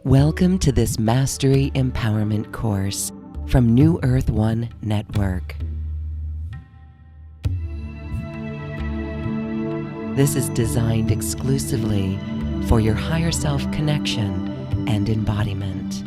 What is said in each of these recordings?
Welcome to this Mastery Empowerment course from New Earth One Network. This is designed exclusively for your higher self connection and embodiment.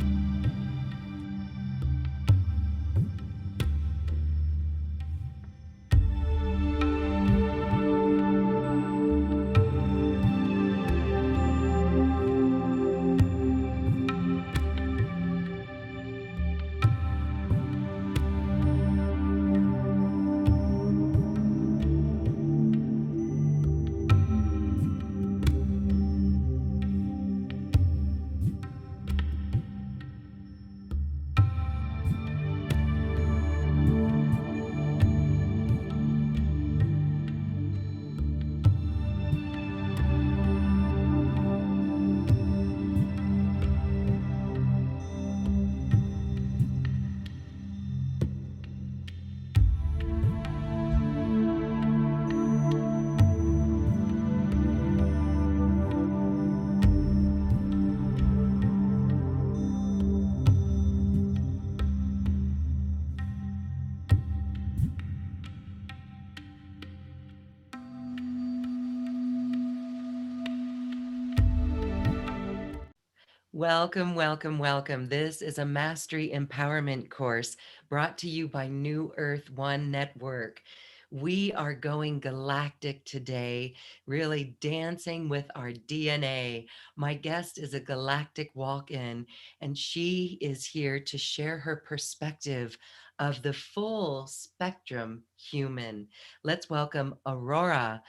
Welcome, welcome, welcome. This is a Mastery Empowerment course brought to you by New Earth One Network. We are going galactic today, really dancing with our DNA. My guest is a galactic walk-in, and she is here to share her perspective of the full spectrum human. Let's welcome Aurora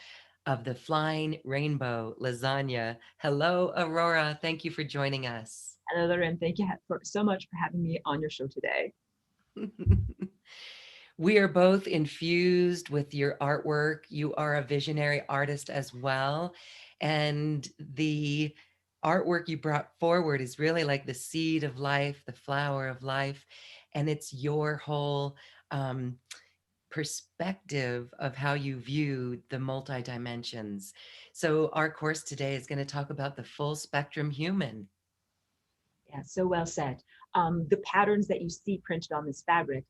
of the Flying Rainbow Lasagna. Hello, Aurora. Thank you for joining us. Hello, Lauren. Thank you so much for having me on your show today. We are both infused with your artwork. You are a visionary artist as well. And the artwork you brought forward is really like the seed of life, the flower of life. And it's your whole perspective of how you view the multi-dimensions. So our course today is going to talk about the full spectrum human. Yeah, so well said. The patterns that you see printed on this fabric,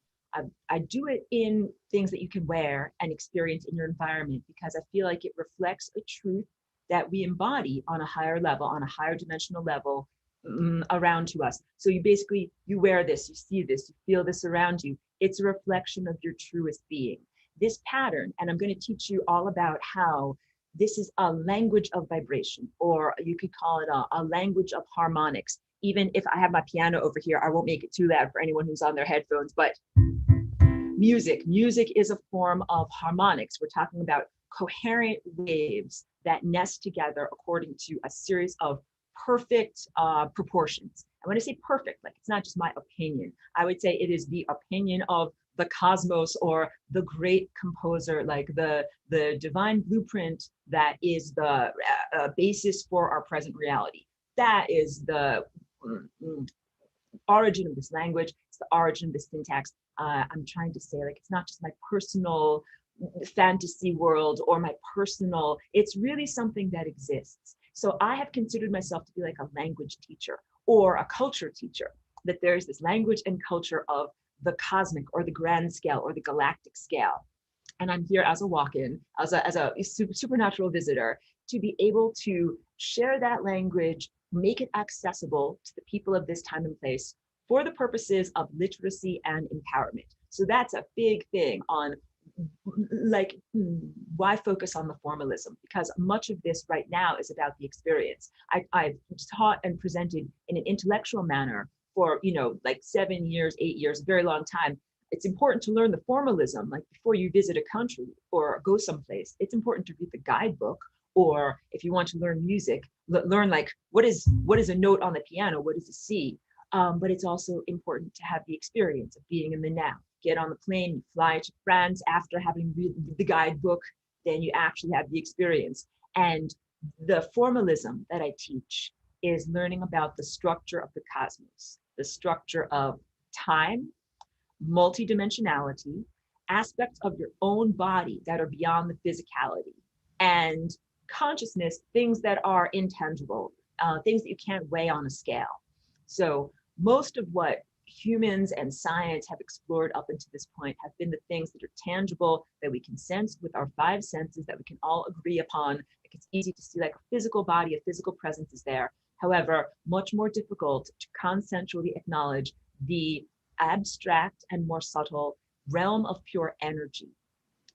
I do it in things that you can wear and experience in your environment because I feel like it reflects a truth that we embody on a higher level, on a higher dimensional level around to us. So you wear this, you see this, you feel this around you. It's a reflection of your truest being. This pattern, and I'm going to teach you all about how this is a language of vibration, or you could call it a language of harmonics. Even if I have my piano over here, I won't make it too loud for anyone who's on their headphones, but music is a form of harmonics. We're talking about coherent waves that nest together according to a series of perfect proportions. And when I say perfect, like it's not just my opinion, I would say it is the opinion of the cosmos or the great composer, like the divine blueprint that is the basis for our present reality. That is the origin of this language. It's the origin of this syntax. I'm trying to say, like, it's not just my personal fantasy world or my personal, it's really something that exists. So I have considered myself to be like a language teacher or a culture teacher, that there's this language and culture of the cosmic or the grand scale or the galactic scale. And I'm here as a walk-in, as a supernatural visitor, to be able to share that language, make it accessible to the people of this time and place for the purposes of literacy and empowerment. So that's a big thing on like, why focus on the formalism? Because much of this right now is about the experience. I've taught and presented in an intellectual manner for, like 7 years, 8 years, a very long time. It's important to learn the formalism, like before you visit a country or go someplace. It's important to read the guidebook, or if you want to learn music, learn like what is a note on the piano, what is a C. But it's also important to have the experience of being in the now. Get on the plane, you fly to France after having read the guidebook, then you actually have the experience. And the formalism that I teach is learning about the structure of the cosmos, the structure of time, multidimensionality, aspects of your own body that are beyond the physicality, and consciousness, things that are intangible, things that you can't weigh on a scale. So most of what humans and science have explored up until this point have been the things that are tangible, that we can sense with our five senses, that we can all agree upon. Like it's easy to see like a physical body, a physical presence is there. However, much more difficult to consensually acknowledge the abstract and more subtle realm of pure energy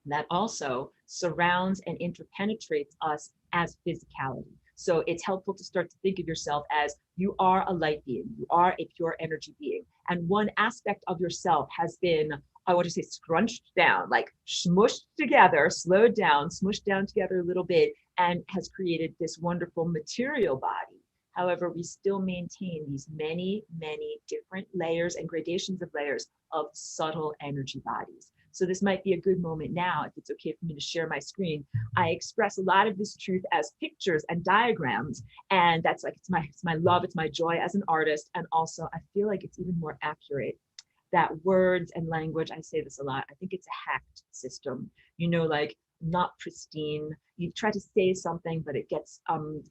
that also surrounds and interpenetrates us as physicality. So it's helpful to start to think of yourself as you are a light being, you are a pure energy being. And one aspect of yourself has been, I want to say, scrunched down, like smushed together, slowed down, smushed down together a little bit, and has created this wonderful material body. However, we still maintain these many, many different layers and gradations of layers of subtle energy bodies. So this might be a good moment now, if it's okay for me to share my screen. I express a lot of this truth as pictures and diagrams, and that's like, it's my love, it's my joy as an artist, and also I feel like it's even more accurate that words and language, I say this a lot, I think it's a hacked system, you know, like not pristine. You try to say something, but it gets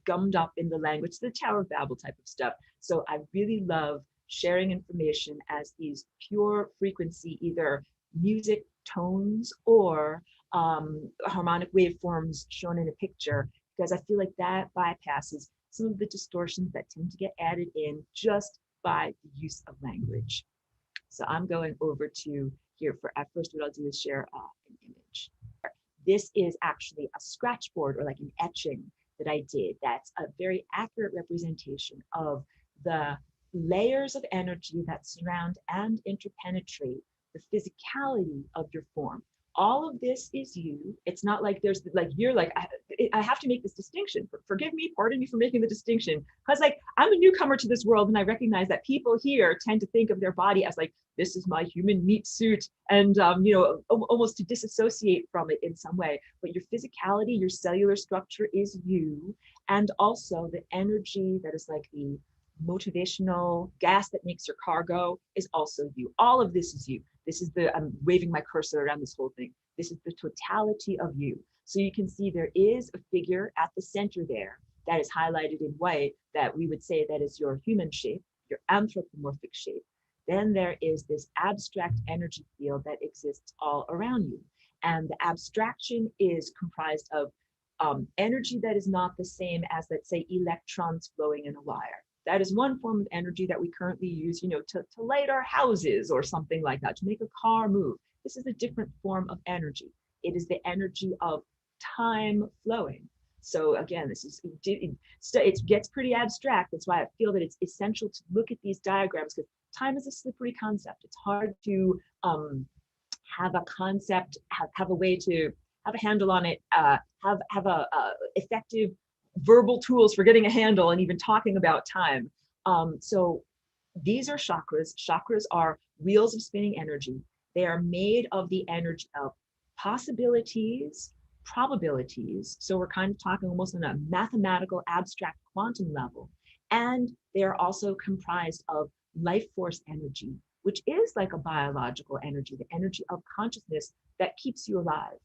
gummed up in the language, the Tower of Babel type of stuff. So I really love sharing information as these pure frequency, either music tones or harmonic waveforms shown in a picture, because I feel like that bypasses some of the distortions that tend to get added in just by the use of language. So I'm going over to here for, at first what I'll do is share an image. This is actually a scratch board or like an etching that I did. That's a very accurate representation of the layers of energy that surround and interpenetrate the physicality of your form. All of this is you. It's not like there's like, you're like, I have to make this distinction. Forgive me, pardon me for making the distinction. Because like, I'm a newcomer to this world, and I recognize that people here tend to think of their body as like, this is my human meat suit, and you know, almost to disassociate from it in some way. But your physicality, your cellular structure is you. And also the energy that is like the motivational gas that makes your car go is also you. All of this is you. This is the, I'm waving my cursor around this whole thing. This is the totality of you. So you can see there is a figure at the center there that is highlighted in white that we would say that is your human shape, your anthropomorphic shape. Then there is this abstract energy field that exists all around you. And the abstraction is comprised of energy that is not the same as, let's say, electrons flowing in a wire. That is one form of energy that we currently use, you know, to light our houses or something like that, to make a car move. This is a different form of energy. It is the energy of time flowing. So again, this is, it gets pretty abstract. That's why I feel that it's essential to look at these diagrams, because time is a slippery concept. It's hard to have a concept, have a way to have a handle on it, have a effective verbal tools for getting a handle and even talking about time. So these are chakras. Chakras are wheels of spinning energy. They are made of the energy of possibilities, probabilities. So we're kind of talking almost on a mathematical, abstract quantum level. And they are also comprised of life force energy, which is like a biological energy, the energy of consciousness that keeps you alive.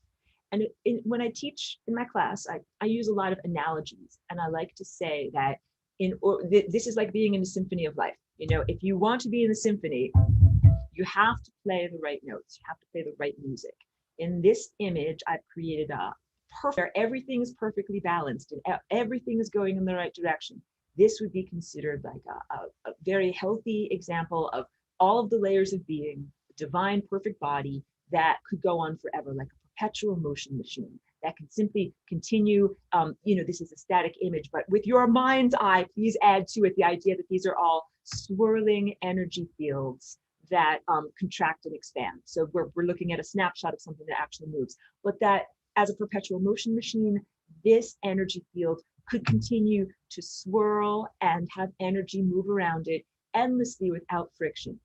And when I teach in my class, I use a lot of analogies, and I like to say that this is like being in the symphony of life. You know, if you want to be in the symphony, you have to play the right notes. You have to play the right music. In this image, I've created a perfect, where everything is perfectly balanced and everything is going in the right direction. This would be considered like a very healthy example of all of the layers of being, a divine, perfect body that could go on forever, like a perpetual motion machine that can simply continue. You know, this is a static image, but with your mind's eye, please add to it the idea that these are all swirling energy fields that contract and expand. So we're looking at a snapshot of something that actually moves, but that as a perpetual motion machine, this energy field could continue to swirl and have energy move around it endlessly without friction.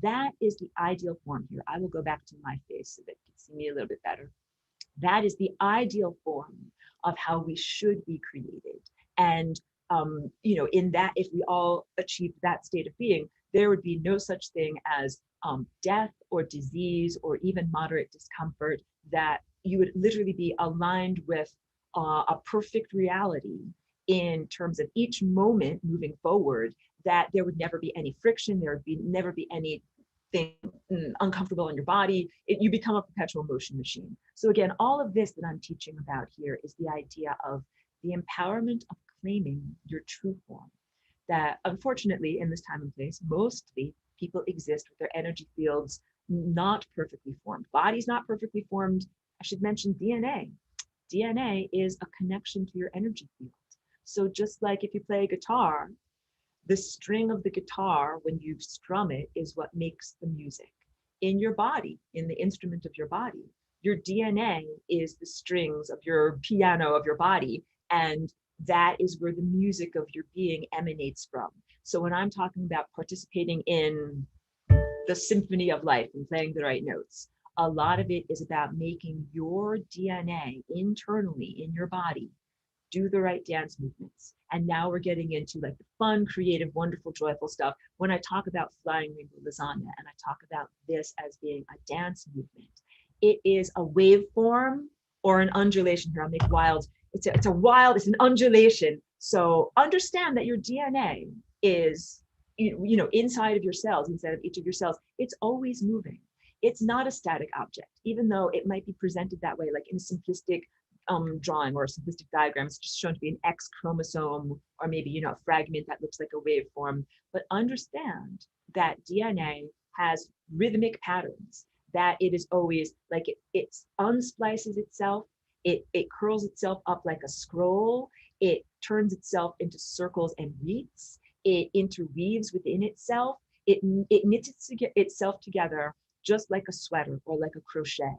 That is the ideal form here. I will go back to my face so that you can see me a little bit better. That is the ideal form of how we should be created. And you know, in that, if we all achieved that state of being, there would be no such thing as death or disease or even moderate discomfort, that you would literally be aligned with a perfect reality in terms of each moment moving forward, that there would never be any friction, there would be never be anything uncomfortable in your body. You become a perpetual motion machine. So again, all of this that I'm teaching about here is the idea of the empowerment of claiming your true form. That unfortunately, in this time and place, mostly people exist with their energy fields not perfectly formed. Body's not perfectly formed. I should mention DNA. DNA is a connection to your energy field. So just like if you play a guitar, the string of the guitar, when you strum it, is what makes the music. In your body, in the instrument of your body, your DNA is the strings of your piano of your body. And that is where the music of your being emanates from. So when I'm talking about participating in the symphony of life and playing the right notes, a lot of it is about making your DNA internally in your body do the right dance movements. And now we're getting into like the fun, creative, wonderful, joyful stuff. When I talk about flying rainbow lasagna and I talk about this as being a dance movement, it is a waveform or an undulation. Here, I'll make wild. It's an undulation. So understand that your DNA is, inside of your cells, inside of each of your cells, it's always moving. It's not a static object, even though it might be presented that way, like in a simplistic drawing or a simplistic diagram. It's just shown to be an X chromosome, or maybe a fragment that looks like a waveform. But understand that DNA has rhythmic patterns, that it is always like it unsplices itself, it curls itself up like a scroll, it turns itself into circles and wreaths, it interweaves within itself, it knits itself together just like a sweater or like a crochet.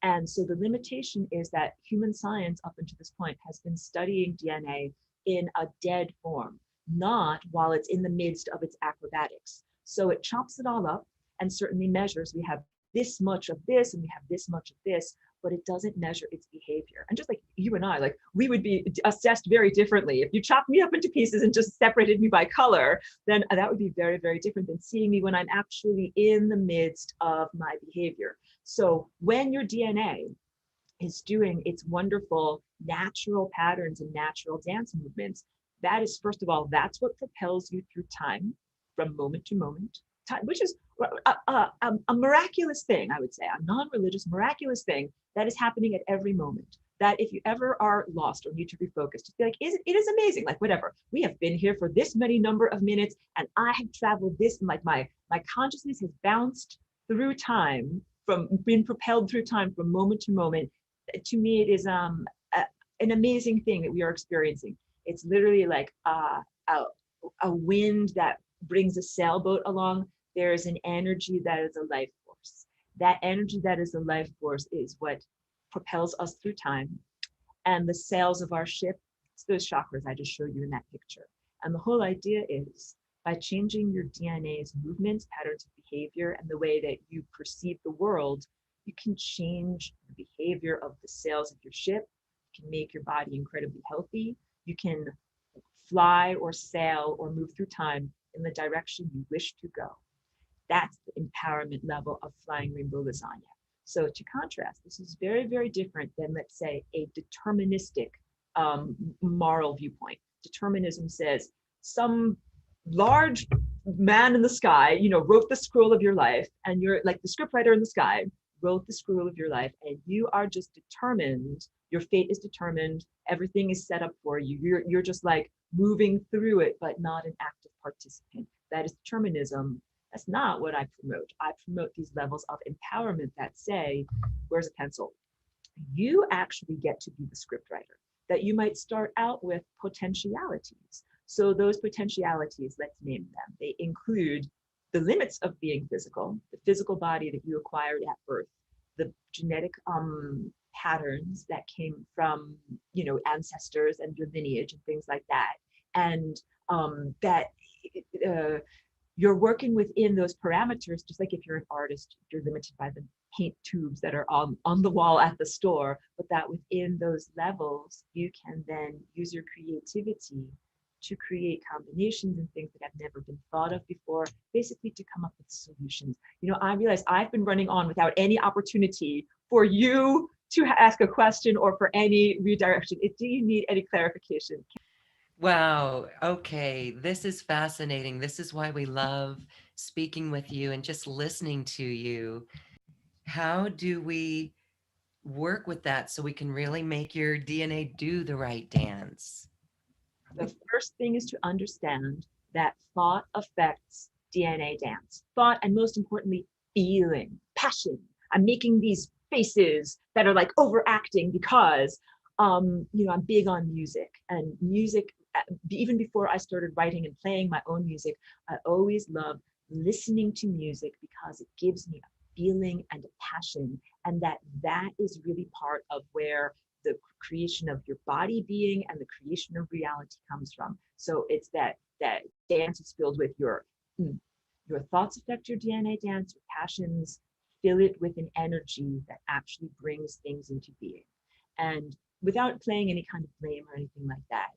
And so the limitation is that human science up until this point has been studying DNA in a dead form, not while it's in the midst of its acrobatics. So it chops it all up and certainly measures. We have this much of this and we have this much of this, but it doesn't measure its behavior. And just like you and I, like we would be assessed very differently. If you chopped me up into pieces and just separated me by color, then that would be very, very different than seeing me when I'm actually in the midst of my behavior. So when your DNA is doing its wonderful natural patterns and natural dance movements, that is, first of all, that's what propels you through time from moment to moment, which is a miraculous thing, I would say, a non-religious, miraculous thing that is happening at every moment. That if you ever are lost or need to refocus, just be like, it is amazing, like whatever. We have been here for this many number of minutes and I have traveled this, and like my consciousness has bounced through time, from being propelled through time from moment to moment. To me, it is an amazing thing that we are experiencing. It's literally like a wind that brings a sailboat along. There is an energy that is a life force. That energy that is a life force is what propels us through time. And the sails of our ship, it's those chakras I just showed you in that picture. And the whole idea is, by changing your DNA's movements, patterns of behavior, and the way that you perceive the world, you can change the behavior of the sails of your ship. You can make your body incredibly healthy. You can fly or sail or move through time in the direction you wish to go. That's the empowerment level of flying rainbow lasagna. So to contrast, this is very, very different than, let's say, a deterministic moral viewpoint. Determinism says some large man in the sky, wrote the scroll of your life, and you're like the scriptwriter in the sky wrote the scroll of your life, and you are just determined. Your fate is determined. Everything is set up for you. You're just like moving through it, but not an active participant. That is determinism. That's not what I promote. I promote these levels of empowerment that say, where's a pencil? You actually get to be the scriptwriter, that you might start out with potentialities. So those potentialities, let's name them. They include the limits of being physical, the physical body that you acquired at birth, the genetic patterns that came from, ancestors and your lineage and things like that. And that you're working within those parameters, just like if you're an artist, you're limited by the paint tubes that are on the wall at the store, but that within those levels, you can then use your creativity to create combinations and things that have never been thought of before, basically to come up with solutions. You know, I realize I've been running on without any opportunity for you to ask a question or for any redirection. Do you need any clarification? Wow. Okay. This is fascinating. This is why we love speaking with you and just listening to you. How do we work with that so we can really make your DNA do the right dance? The first thing is to understand that thought affects DNA dance. Thought, and most importantly, feeling, passion. I'm making these faces that are like overacting because, I'm big on music, and music. Even before I started writing and playing my own music, I always loved listening to music because it gives me a feeling and a passion, and that is really part of where the creation of your body being and the creation of reality comes from. So it's that dance is filled with your thoughts affect your DNA dance, your passions fill it with an energy that actually brings things into being. And without playing any kind of blame or anything like that,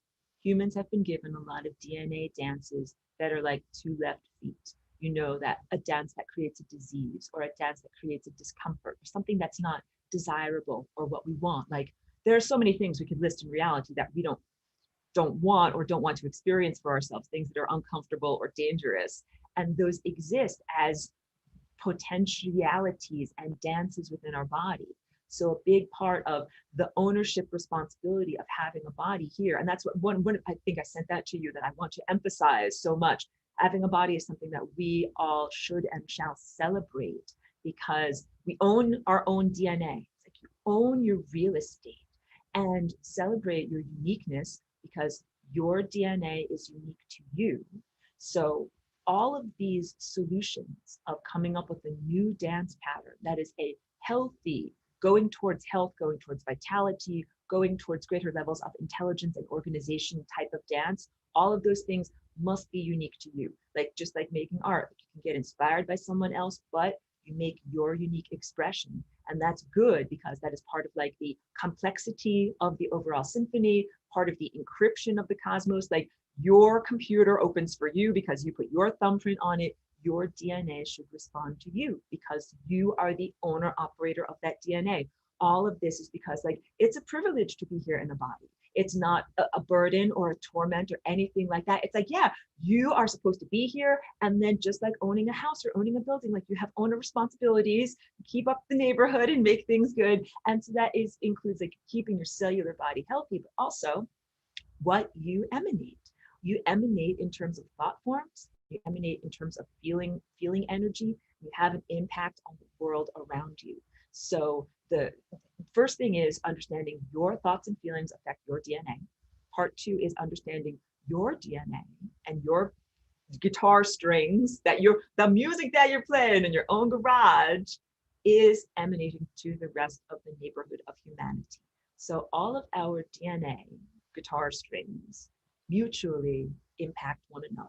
humans have been given a lot of DNA dances that are like two left feet. You know, that a dance that creates a disease or a dance that creates a discomfort or something that's not desirable or what we want. Like there are so many things we could list in reality that we don't want or don't want to experience for ourselves, things that are uncomfortable or dangerous, and those exist as potentialities and dances within our body. So a big part of the ownership responsibility of having a body here, and that's what one I think I sent that to you, that I want to emphasize so much. Having a body is something that we all should and shall celebrate, because we own our own DNA. It's like you own your real estate, and celebrate your uniqueness because your DNA is unique to you. So all of these solutions of coming up with a new dance pattern that is a healthy, going towards health, going towards vitality, going towards greater levels of intelligence and organization type of dance, all of those things must be unique to you. Like just like making art, you can get inspired by someone else, but you make your unique expression. And that's good because that is part of like the complexity of the overall symphony, part of the encryption of the cosmos. Like your computer opens for you because you put your thumbprint on it. Your DNA should respond to you because you are the owner operator of that DNA. All of this is because like it's a privilege to be here in a body. It's not a burden or a torment or anything like that. It's like, yeah, you are supposed to be here. And then just like owning a house or owning a building, like you have owner responsibilities, keep up the neighborhood and make things good. And so that includes like keeping your cellular body healthy, but also what you emanate. You emanate in terms of thought forms, you emanate in terms of feeling energy, you have an impact on the world around you. So the first thing is understanding your thoughts and feelings affect your DNA. Part two is understanding your DNA and your guitar strings, that the music that you're playing in your own garage is emanating to the rest of the neighborhood of humanity. So all of our DNA, guitar strings, mutually impact one another.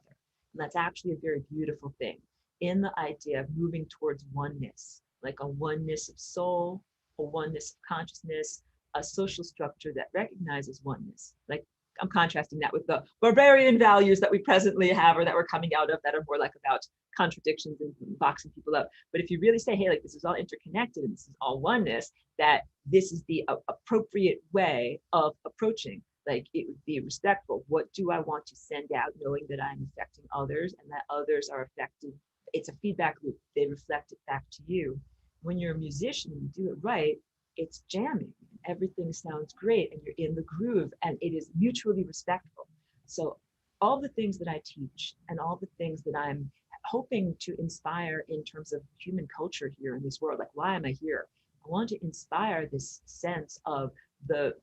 And that's actually a very beautiful thing in the idea of moving towards oneness, like a oneness of soul, a oneness of consciousness, a social structure that recognizes oneness. Like I'm contrasting that with the barbarian values that we presently have or that we're coming out of that are more like about contradictions and boxing people up. But if you really say, hey, like this is all interconnected and this is all oneness, that this is the appropriate way of approaching. Like it would be respectful. What do I want to send out, knowing that I'm affecting others and that others are affected? It's a feedback loop. They reflect it back to you. When you're a musician, you do it right, it's jamming. Everything sounds great and you're in the groove and it is mutually respectful. So all the things that I teach and all the things that I'm hoping to inspire in terms of human culture here in this world, like why am I here? I want to inspire this sense of the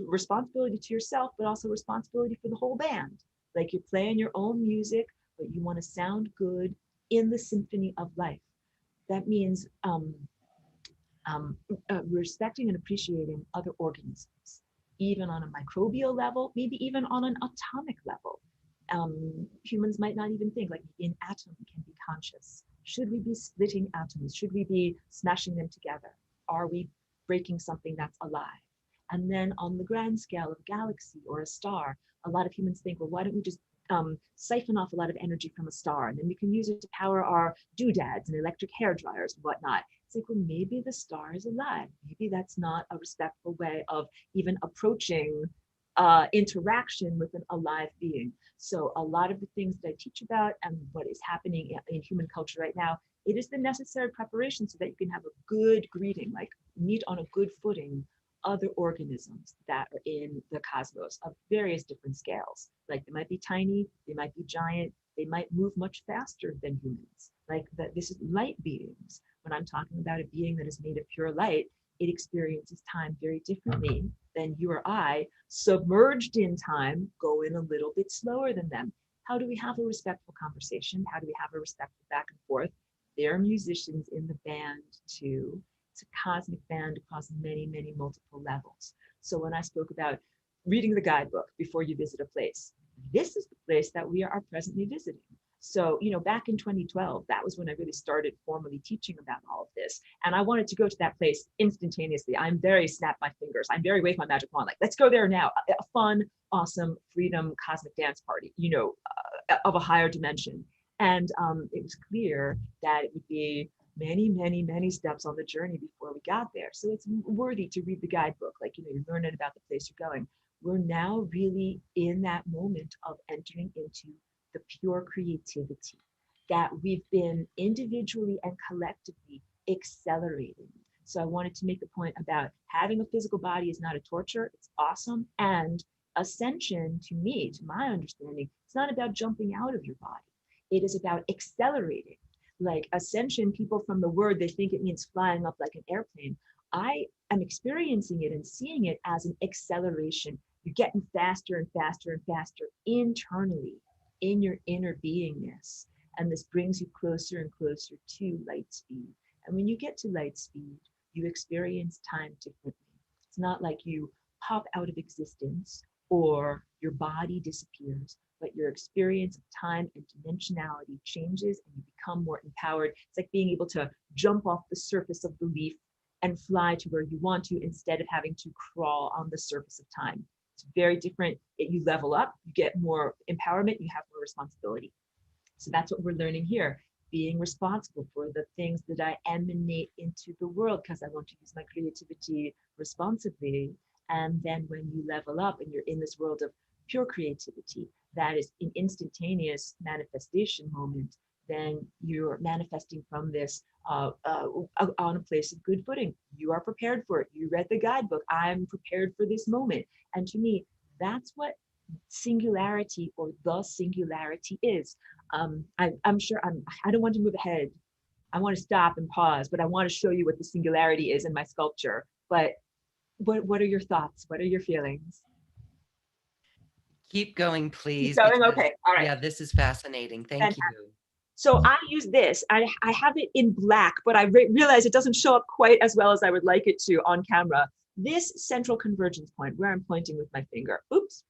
responsibility to yourself, but also responsibility for the whole band. Like you're playing your own music, but you want to sound good in the symphony of life. That means respecting and appreciating other organisms, even on a microbial level, maybe even on an atomic level. Humans might not even think, like an atom can be conscious. Should we be splitting atoms? Should we be smashing them together? Are we breaking something that's alive? And then on the grand scale of a galaxy or a star, a lot of humans think, well, why don't we just siphon off a lot of energy from a star, and then we can use it to power our doodads and electric hair dryers and whatnot. It's like, well, maybe the star is alive. Maybe that's not a respectful way of even approaching interaction with an alive being. So a lot of the things that I teach about and what is happening in human culture right now, it is the necessary preparation so that you can have a good greeting, like meet on a good footing other organisms that are in the cosmos of various different scales. Like they might be tiny, they might be giant, they might move much faster than humans. Like that, this is light beings. When I'm talking about a being that is made of pure light, it experiences time very differently than you or I, submerged in time, going a little bit slower than them. How do we have a respectful conversation? How do we have a respectful back and forth? There are musicians in the band too. It's a cosmic band across many, many multiple levels. So when I spoke about reading the guidebook before you visit a place, this is the place that we are presently visiting. So, back in 2012, that was when I really started formally teaching about all of this. And I wanted to go to that place instantaneously. I'm very snap my fingers. I'm very wave my magic wand. Like, let's go there now. A fun, awesome, freedom, cosmic dance party, of a higher dimension. And it was clear that it would be many, many, many steps on the journey before we got there. So it's worthy to read the guidebook. Like, you're learning about the place you're going. We're now really in that moment of entering into the pure creativity that we've been individually and collectively accelerating. So I wanted to make the point about having a physical body is not a torture. It's awesome. And ascension, to me, to my understanding, it's not about jumping out of your body. It is about accelerating. Like ascension, people from the word, they think it means flying up like an airplane. I am experiencing it and seeing it as an acceleration. You're getting faster and faster and faster internally in your inner beingness. And this brings you closer and closer to light speed. And when you get to light speed, you experience time differently. It's not like you pop out of existence or your body disappears, but your experience of time and dimensionality changes and you become more empowered. It's like being able to jump off the surface of the leaf and fly to where you want to instead of having to crawl on the surface of time. It's very different. You level up, you get more empowerment, you have more responsibility. So that's what we're learning here, being responsible for the things that I emanate into the world because I want to use my creativity responsibly. And then when you level up and you're in this world of pure creativity, that is an instantaneous manifestation moment, then you're manifesting from this on a place of good footing. You are prepared for it. You read the guidebook. I'm prepared for this moment. And to me, that's what singularity or the singularity is. I'm sure I don't want to move ahead. I want to stop and pause, but I want to show you what the singularity is in my sculpture. But what are your thoughts? What are your feelings? Keep going, Keep please, going. because Okay. All right. yeah, this is fascinating. Thank Fantastic. you. So I use this. I have it in black, but I realize it doesn't show up quite as well as I would like it to on camera. This central convergence point where I'm pointing with my finger, oops,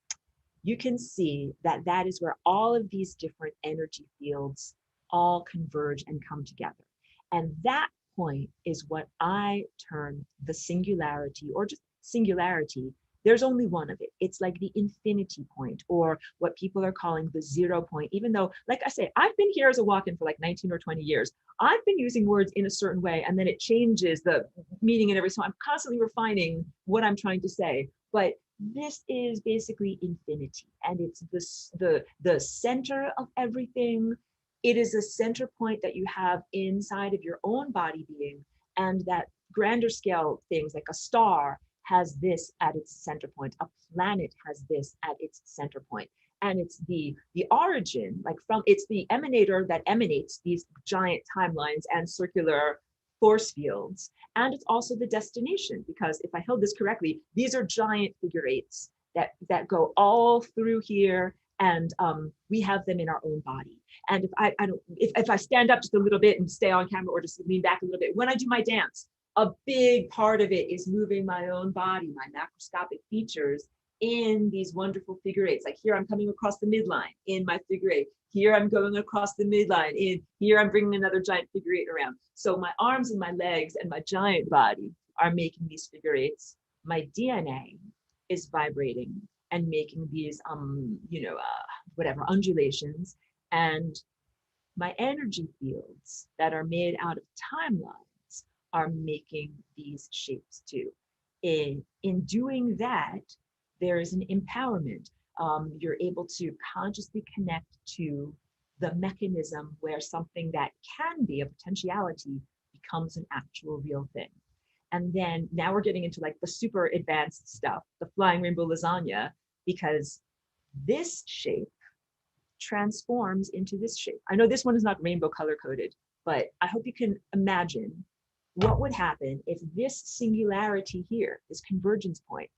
you can see that that is where all of these different energy fields all converge and come together. And that point is what I term the singularity or just singularity. There's only one of it. It's like the infinity point or what people are calling the 0 point, even though, like I say, I've been here as a walk-in for like 19 or 20 years. I've been using words in a certain way and then it changes the meaning and everything. So I'm constantly refining what I'm trying to say. But this is basically infinity and it's the center of everything. It is a center point that you have inside of your own body being, and that grander scale things like a star has this at its center point, a planet has this at its center point, and it's the origin, like from it's the emanator that emanates these giant timelines and circular force fields. And it's also the destination, because if I held this correctly, these are giant figure eights that go all through here, and we have them in our own body. And if I stand up just a little bit and stay on camera, or just lean back a little bit, when I do my dance, a big part of it is moving my own body, my macroscopic features in these wonderful figure eights. Like here, I'm coming across the midline in my figure eight. Here, I'm going across the midline. In here, I'm bringing another giant figure eight around. So my arms and my legs and my giant body are making these figure eights. My DNA is vibrating and making these, whatever, undulations. And my energy fields that are made out of timelines are making these shapes too. In doing that, there is an empowerment. You're able to consciously connect to the mechanism where something that can be a potentiality becomes an actual real thing. And then now we're getting into like the super advanced stuff, the flying rainbow lasagna, because this shape transforms into this shape. I know this one is not rainbow color coded, but I hope you can imagine what would happen if this singularity here, this convergence point,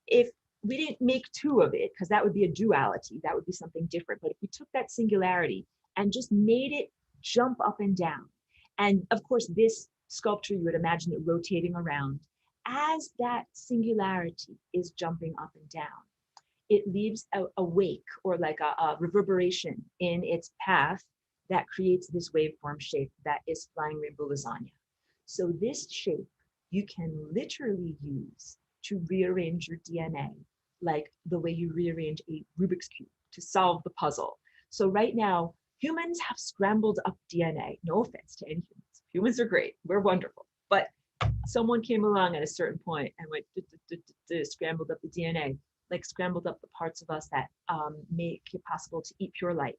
if we didn't make two of it, because that would be a duality, that would be something different. But if we took that singularity and just made it jump up and down, and of course, this sculpture, you would imagine it rotating around as that singularity is jumping up and down. It leaves a wake or like a reverberation in its path that creates this waveform shape that is flying rainbow lasagna. So this shape you can literally use to rearrange your DNA, like the way you rearrange a Rubik's Cube to solve the puzzle. So right now, humans have scrambled up DNA. No offense to any humans. Humans are great. We're wonderful. But someone came along at a certain point and went scrambled up the DNA, like scrambled up the parts of us that make it possible to eat pure light.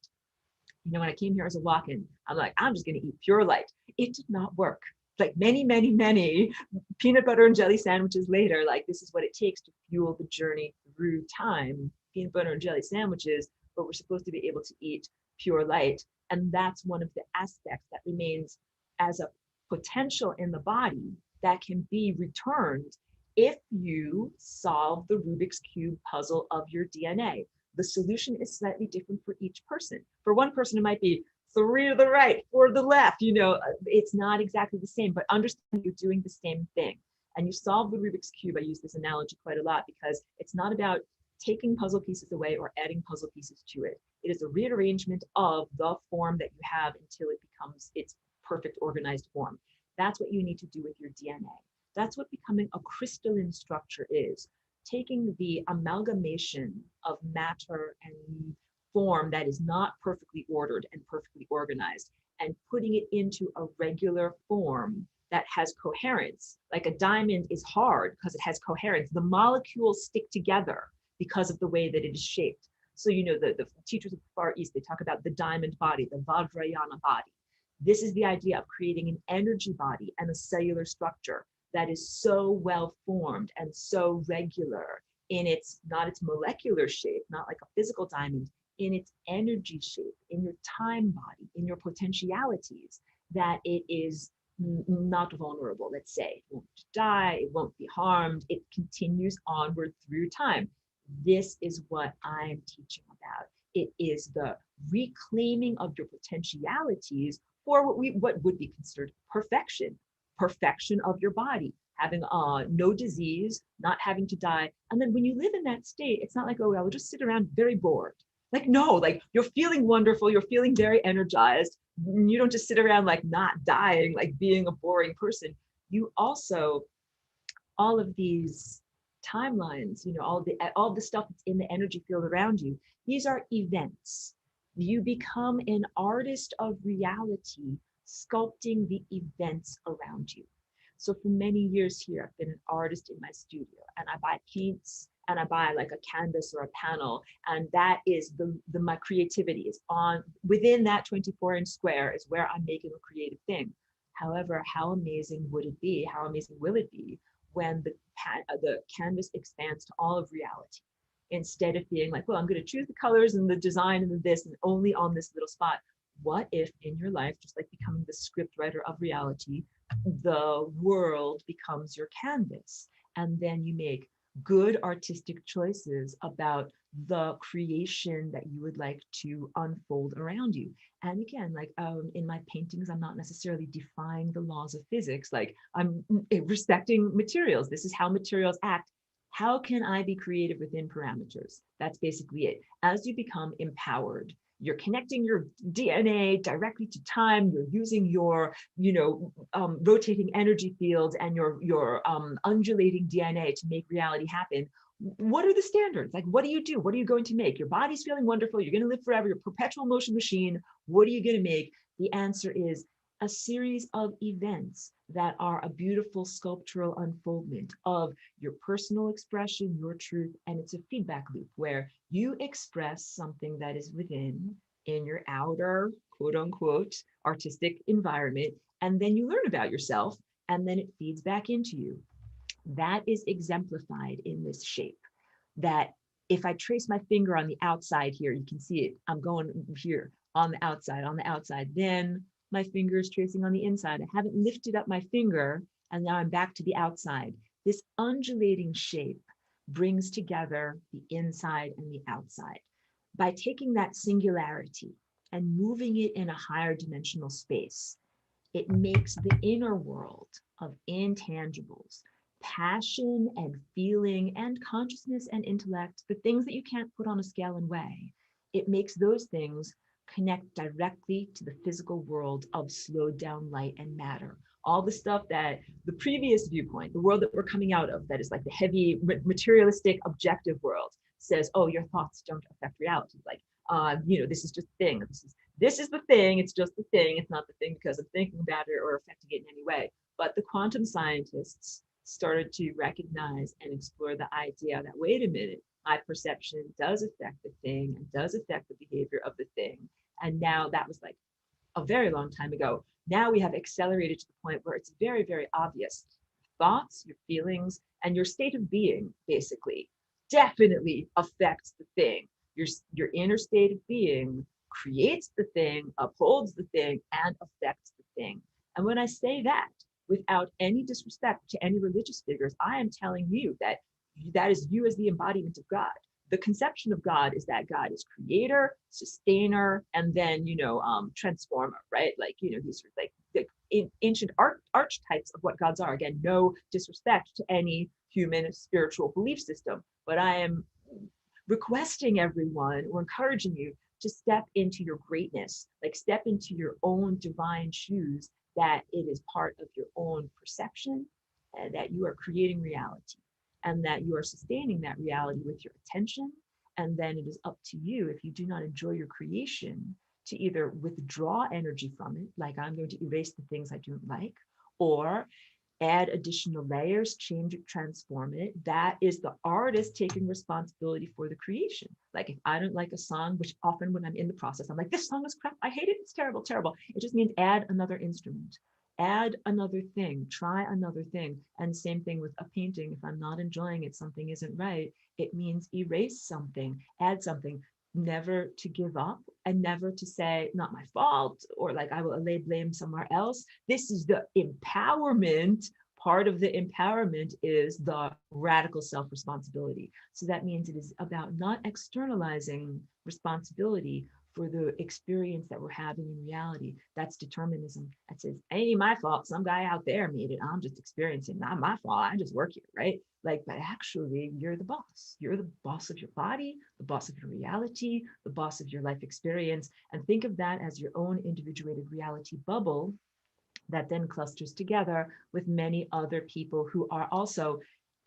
You know, when I came here as a walk-in, I'm like, I'm just going to eat pure light. It did not work. Like many, many, many peanut butter and jelly sandwiches later, like this is what it takes to fuel the journey through time. Peanut butter and jelly sandwiches, but we're supposed to be able to eat pure light. And that's one of the aspects that remains as a potential in the body that can be returned if you solve the Rubik's Cube puzzle of your DNA. The solution is slightly different for each person. For one person, it might be 3 to the right, 4 to the left. You know, it's not exactly the same, but understand you're doing the same thing. And you solve the Rubik's Cube. I use this analogy quite a lot because it's not about taking puzzle pieces away or adding puzzle pieces to it. It is a rearrangement of the form that you have until it becomes its perfect organized form. That's what you need to do with your DNA. That's what becoming a crystalline structure is. Taking the amalgamation of matter and form that is not perfectly ordered and perfectly organized and putting it into a regular form that has coherence. Like a diamond is hard because it has coherence. The molecules stick together because of the way that it is shaped. So, you know, the teachers of the Far East, they talk about the diamond body, the Vajrayana body. This is the idea of creating an energy body and a cellular structure that is so well formed and so regular in its, not its molecular shape, not like a physical diamond, in its energy shape, in your time body, in your potentialities, that it is not vulnerable, let's say. It won't die, it won't be harmed, it continues onward through time. This is what I'm teaching about. It is the reclaiming of your potentialities for what would be considered perfection of your body, having no disease, not having to die. And then when you live in that state, it's not like, oh, well, we'll just sit around very bored. Like, no, like you're feeling wonderful, you're feeling very energized. You don't just sit around like not dying, like being a boring person. You also, all of these timelines, you know, all the stuff that's in the energy field around you, these are events. You become an artist of reality, sculpting the events around you. So for many years here, I've been an artist in my studio, and I buy paints and I buy like a canvas or a panel, and that is my creativity is on within that 24-inch square is where I'm making a creative thing. However, how amazing would it be? How amazing will it be when the canvas expands to all of reality? Instead of being like, well, I'm going to choose the colors and the design and the this and only on this little spot. What if in your life, just like becoming the script writer of reality, the world becomes your canvas, and then you make good artistic choices about the creation that you would like to unfold around you. And again, like in my paintings, I'm not necessarily defying the laws of physics. Like I'm respecting materials. This is how materials act. How can I be creative within parameters? That's basically it. As you become empowered, you're connecting your DNA directly to time. You're using your, rotating energy fields and your undulating DNA to make reality happen. what are the standards? Like, what do you do? What are you going to make? Your body's feeling wonderful. You're going to live forever. You're a perpetual motion machine. What are you going to make? The answer is a series of events that are a beautiful sculptural unfoldment of your personal expression, your truth, and it's a feedback loop where you express something that is within in your outer, quote unquote, artistic environment, and then you learn about yourself, and then it feeds back into you. That is exemplified in this shape. That if I trace my finger on the outside here, you can see it. I'm going here on the outside. Then my finger is tracing on the inside. I haven't lifted up my finger, and now I'm back to the outside. This undulating shape brings together the inside and the outside. By taking that singularity and moving it in a higher dimensional space, it makes the inner world of intangibles, passion and feeling and consciousness and intellect, the things that you can't put on a scale and weigh. It makes those things connect directly to the physical world of slowed down light and matter. All the stuff that the previous viewpoint, the world that we're coming out of, that is like the heavy materialistic objective world, says, oh, your thoughts don't affect reality. Like, this is just a thing. This is the thing. It's just the thing. It's not the thing because I'm thinking about it or affecting it in any way. But the quantum scientists started to recognize and explore the idea that, wait a minute, my perception does affect the thing and does affect the behavior of the thing. And now that was like a very long time ago. Now we have accelerated to the point where it's very, very obvious. Thoughts, your feelings, and your state of being basically definitely affects the thing. Your inner state of being creates the thing, upholds the thing, and affects the thing. And when I say that, without any disrespect to any religious figures, I am telling you that that is you as the embodiment of God. The conception of God is that God is creator, sustainer, and then, transformer, right? Like, these are like the ancient archetypes of what gods are. Again, no disrespect to any human spiritual belief system, but I am requesting everyone or encouraging you to step into your greatness, like step into your own divine shoes, that it is part of your own perception, that you are creating reality and that you are sustaining that reality with your attention. And then it is up to you, if you do not enjoy your creation, to either withdraw energy from it, like I'm going to erase the things I don't like, or add additional layers, change it, transform it. That is the artist taking responsibility for the creation. Like if I don't like a song, which often when I'm in the process, I'm like, this song is crap, I hate it, it's terrible, terrible. It just means add another instrument, add another thing, try another thing. And same thing with a painting. If I'm not enjoying it, something isn't right, it means erase something, add something. Never to give up and never to say, not my fault, or like I will lay blame somewhere else. This is the empowerment. Part of the empowerment is the radical self-responsibility. So that means it is about not externalizing responsibility for the experience that we're having in reality. That's determinism. That says, ain't my fault. Some guy out there made it. I'm just experiencing. Not my fault. I just work here, right? Like, but actually, you're the boss. You're the boss of your body, the boss of your reality, the boss of your life experience. And think of that as your own individuated reality bubble that then clusters together with many other people who are also,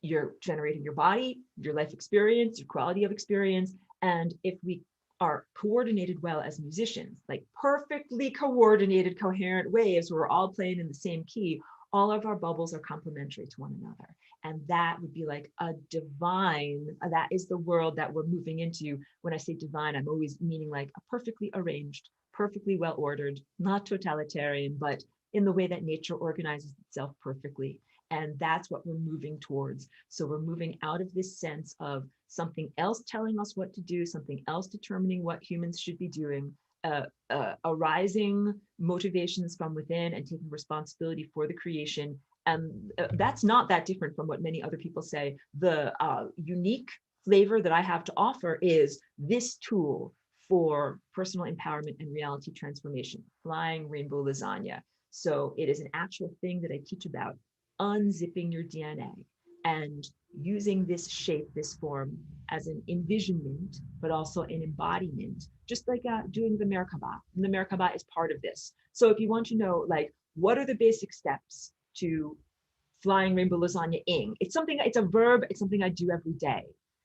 you're generating your body, your life experience, your quality of experience. And if we are coordinated well as musicians, like perfectly coordinated, coherent waves, where we're all playing in the same key, all of our bubbles are complementary to one another. And that would be like a divine, that is the world that we're moving into. When I say divine, I'm always meaning like a perfectly arranged, perfectly well ordered, not totalitarian, but in the way that nature organizes itself perfectly. And that's what we're moving towards. So we're moving out of this sense of something else telling us what to do, something else determining what humans should be doing, arising motivations from within and taking responsibility for the creation. And that's not that different from what many other people say. The unique flavor that I have to offer is this tool for personal empowerment and reality transformation, flying rainbow lasagna. So it is an actual thing that I teach about, unzipping your DNA and using this shape, this form as an envisionment, but also an embodiment, just like doing the Merkaba. And the Merkaba is part of this. So if you want to know, like, what are the basic steps to flying rainbow lasagna-ing. It's something, it's a verb, it's something I do every day.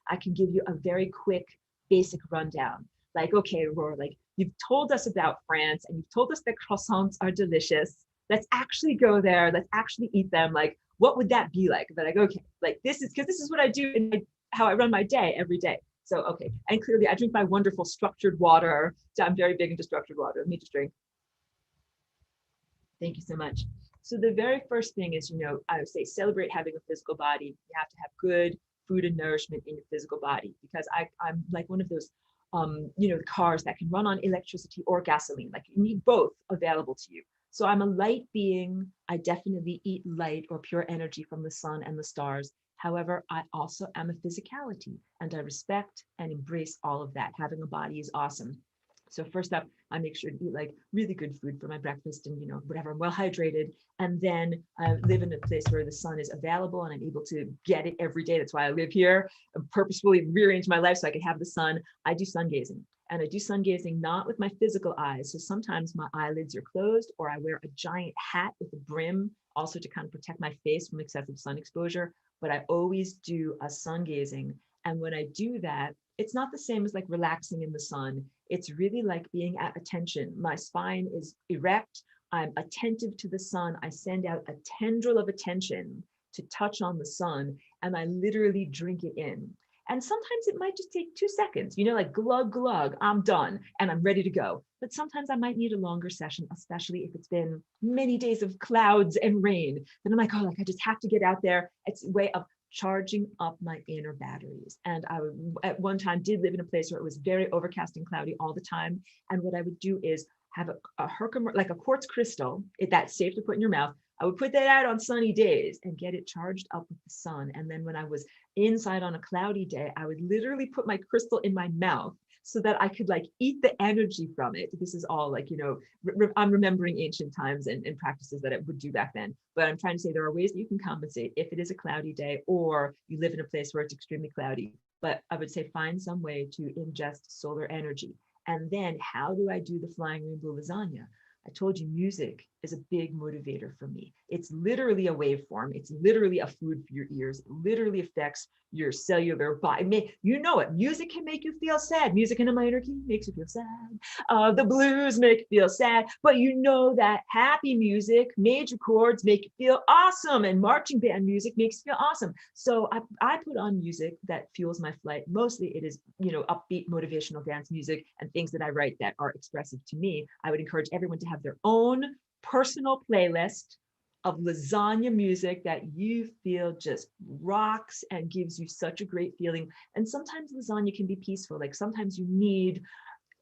I can give you a very quick, basic rundown. Like, okay, Aurora, like you've told us about France and you've told us that croissants are delicious. Let's actually go there. Let's actually eat them. Like, what would that be like? But like, okay, like this is, because this is what I do in my, how I run my day every day. So, okay. And clearly I drink my wonderful structured water. So I'm very big into structured water. Let me just drink. Thank you so much. So the very first thing is, I would say celebrate having a physical body. You have to have good food and nourishment in your physical body, because I'm like one of those, cars that can run on electricity or gasoline. Like you need both available to you. So I'm a light being. I definitely eat light or pure energy from the sun and the stars. However, I also am a physicality, and I respect and embrace all of that. Having a body is awesome. So first up, I make sure to eat like really good food for my breakfast and, whatever, I'm well hydrated. And then I live in a place where the sun is available and I'm able to get it every day. That's why I live here. I purposefully rearrange my life so I can have the sun. I do sun gazing. And I do sun gazing not with my physical eyes. So sometimes my eyelids are closed, or I wear a giant hat with a brim, also to kind of protect my face from excessive sun exposure. But I always do a sun gazing. And when I do that, it's not the same as like relaxing in the sun. It's really like being at attention. My spine is erect. I'm attentive to the sun. I send out a tendril of attention to touch on the sun, and I literally drink it in. And sometimes it might just take 2 seconds, like glug, glug, I'm done and I'm ready to go. But sometimes I might need a longer session, especially if it's been many days of clouds and rain. Then I'm like, oh, like I just have to get out there. It's a way of charging up my inner batteries. And I would, at one time, did live in a place where it was very overcast and cloudy all the time. And what I would do is have a Herkimer, like a quartz crystal, that's safe to put in your mouth. I would put that out on sunny days and get it charged up with the sun. And then when I was inside on a cloudy day, I would literally put my crystal in my mouth so that I could like eat the energy from it. This is all like, I'm remembering ancient times and practices that I would do back then. But I'm trying to say there are ways that you can compensate if it is a cloudy day or you live in a place where it's extremely cloudy. But I would say find some way to ingest solar energy. And then how do I do the flying rainbow lasagna? I told you music is a big motivator for me. It's literally a waveform. It's literally a food for your ears. It literally affects your cellular body. You know it. Music can make you feel sad. Music in a minor key makes you feel sad. The blues make you feel sad. But you know that happy music, major chords make you feel awesome. And marching band music makes you feel awesome. So I put on music that fuels my flight. Mostly it is, upbeat motivational dance music and things that I write that are expressive to me. I would encourage everyone to have their own personal playlist of lasagna music that you feel just rocks and gives you such a great feeling. And sometimes lasagna can be peaceful. Like sometimes you need,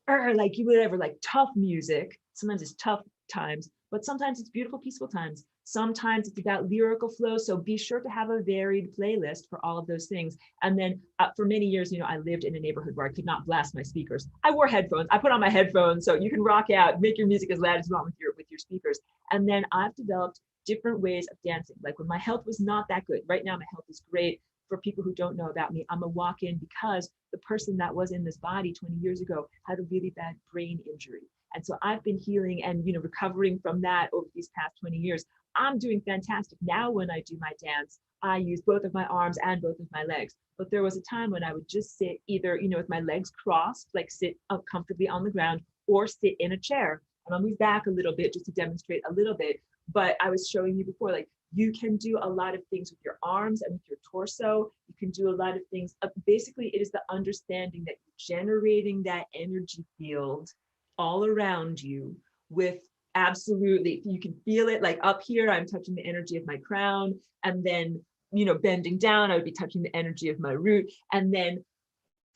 like whatever, like tough music. Sometimes it's tough times, but sometimes it's beautiful, peaceful times. Sometimes it's about lyrical flow. So be sure to have a varied playlist for all of those things. And then for many years, I lived in a neighborhood where I could not blast my speakers. I wore headphones. I put on my headphones so you can rock out, make your music as loud as you want with your speakers. And then I've developed different ways of dancing. Like when my health was not that good. Right now, my health is great. For people who don't know about me, I'm a walk-in because the person that was in this body 20 years ago had a really bad brain injury. And so I've been healing and recovering from that over these past 20 years. I'm doing fantastic. Now when I do my dance, I use both of my arms and both of my legs. But there was a time when I would just sit either, with my legs crossed, like sit up comfortably on the ground, or sit in a chair. And I'll move back a little bit just to demonstrate a little bit. But I was showing you before, like you can do a lot of things with your arms and with your torso. You can do a lot of things. Basically, it is the understanding that you're generating that energy field all around you with absolutely, you can feel it like up here, I'm touching the energy of my crown. And then, bending down, I would be touching the energy of my root. And then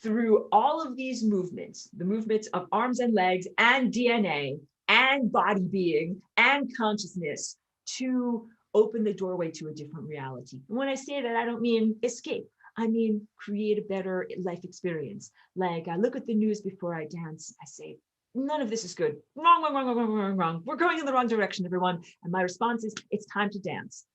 through all of these movements, the movements of arms and legs and DNA and body being and consciousness to open the doorway to a different reality. And when I say that, I don't mean escape. I mean, create a better life experience. Like I look at the news before I dance. I say, none of this is good. Wrong, wrong, wrong, wrong, wrong, wrong. We're going in the wrong direction, everyone. And my response is, it's time to dance.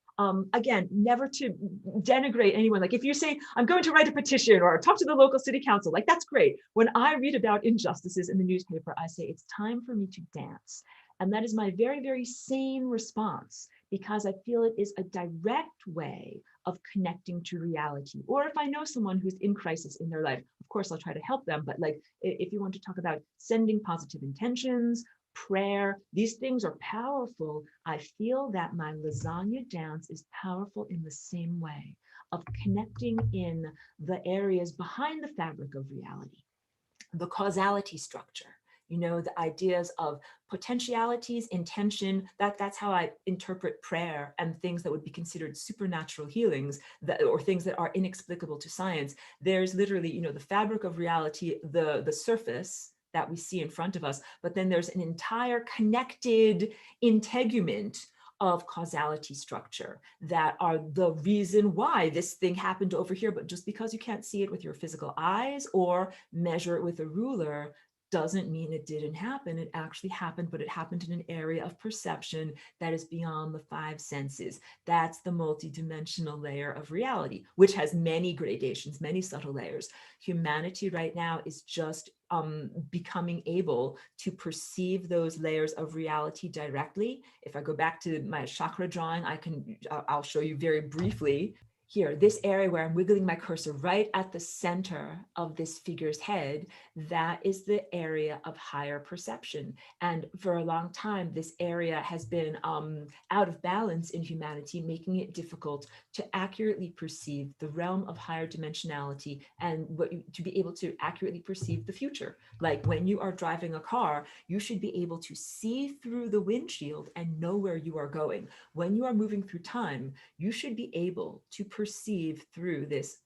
Again, never to denigrate anyone. Like if you say, I'm going to write a petition or talk to the local city council, like that's great. When I read about injustices in the newspaper, I say, it's time for me to dance. And that is my very, very sane response, because I feel it is a direct way of connecting to reality. Or if I know someone who's in crisis in their life, of course, I'll try to help them. But like, if you want to talk about sending positive intentions, prayer, these things are powerful. I feel that my lasagna dance is powerful in the same way of connecting in the areas behind the fabric of reality, the causality structure, the ideas of potentialities, intention. That's how I interpret prayer and things that would be considered supernatural healings, or things that are inexplicable to science. There's literally, the fabric of reality, the surface that we see in front of us, but then there's an entire connected integument of causality structure that are the reason why this thing happened over here. But just because you can't see it with your physical eyes or measure it with a ruler doesn't mean it didn't happen. It actually happened, but it happened in an area of perception that is beyond the five senses. That's the multidimensional layer of reality, which has many gradations, many subtle layers. Humanity right now is just becoming able to perceive those layers of reality directly. If I go back to my chakra drawing, I'll show you very briefly here, this area where I'm wiggling my cursor right at the center of this figure's head, that is the area of higher perception. And for a long time, this area has been out of balance in humanity, making it difficult to accurately perceive the realm of higher dimensionality and to be able to accurately perceive the future. Like when you are driving a car, you should be able to see through the windshield and know where you are going. When you are moving through time, you should be able to perceive through this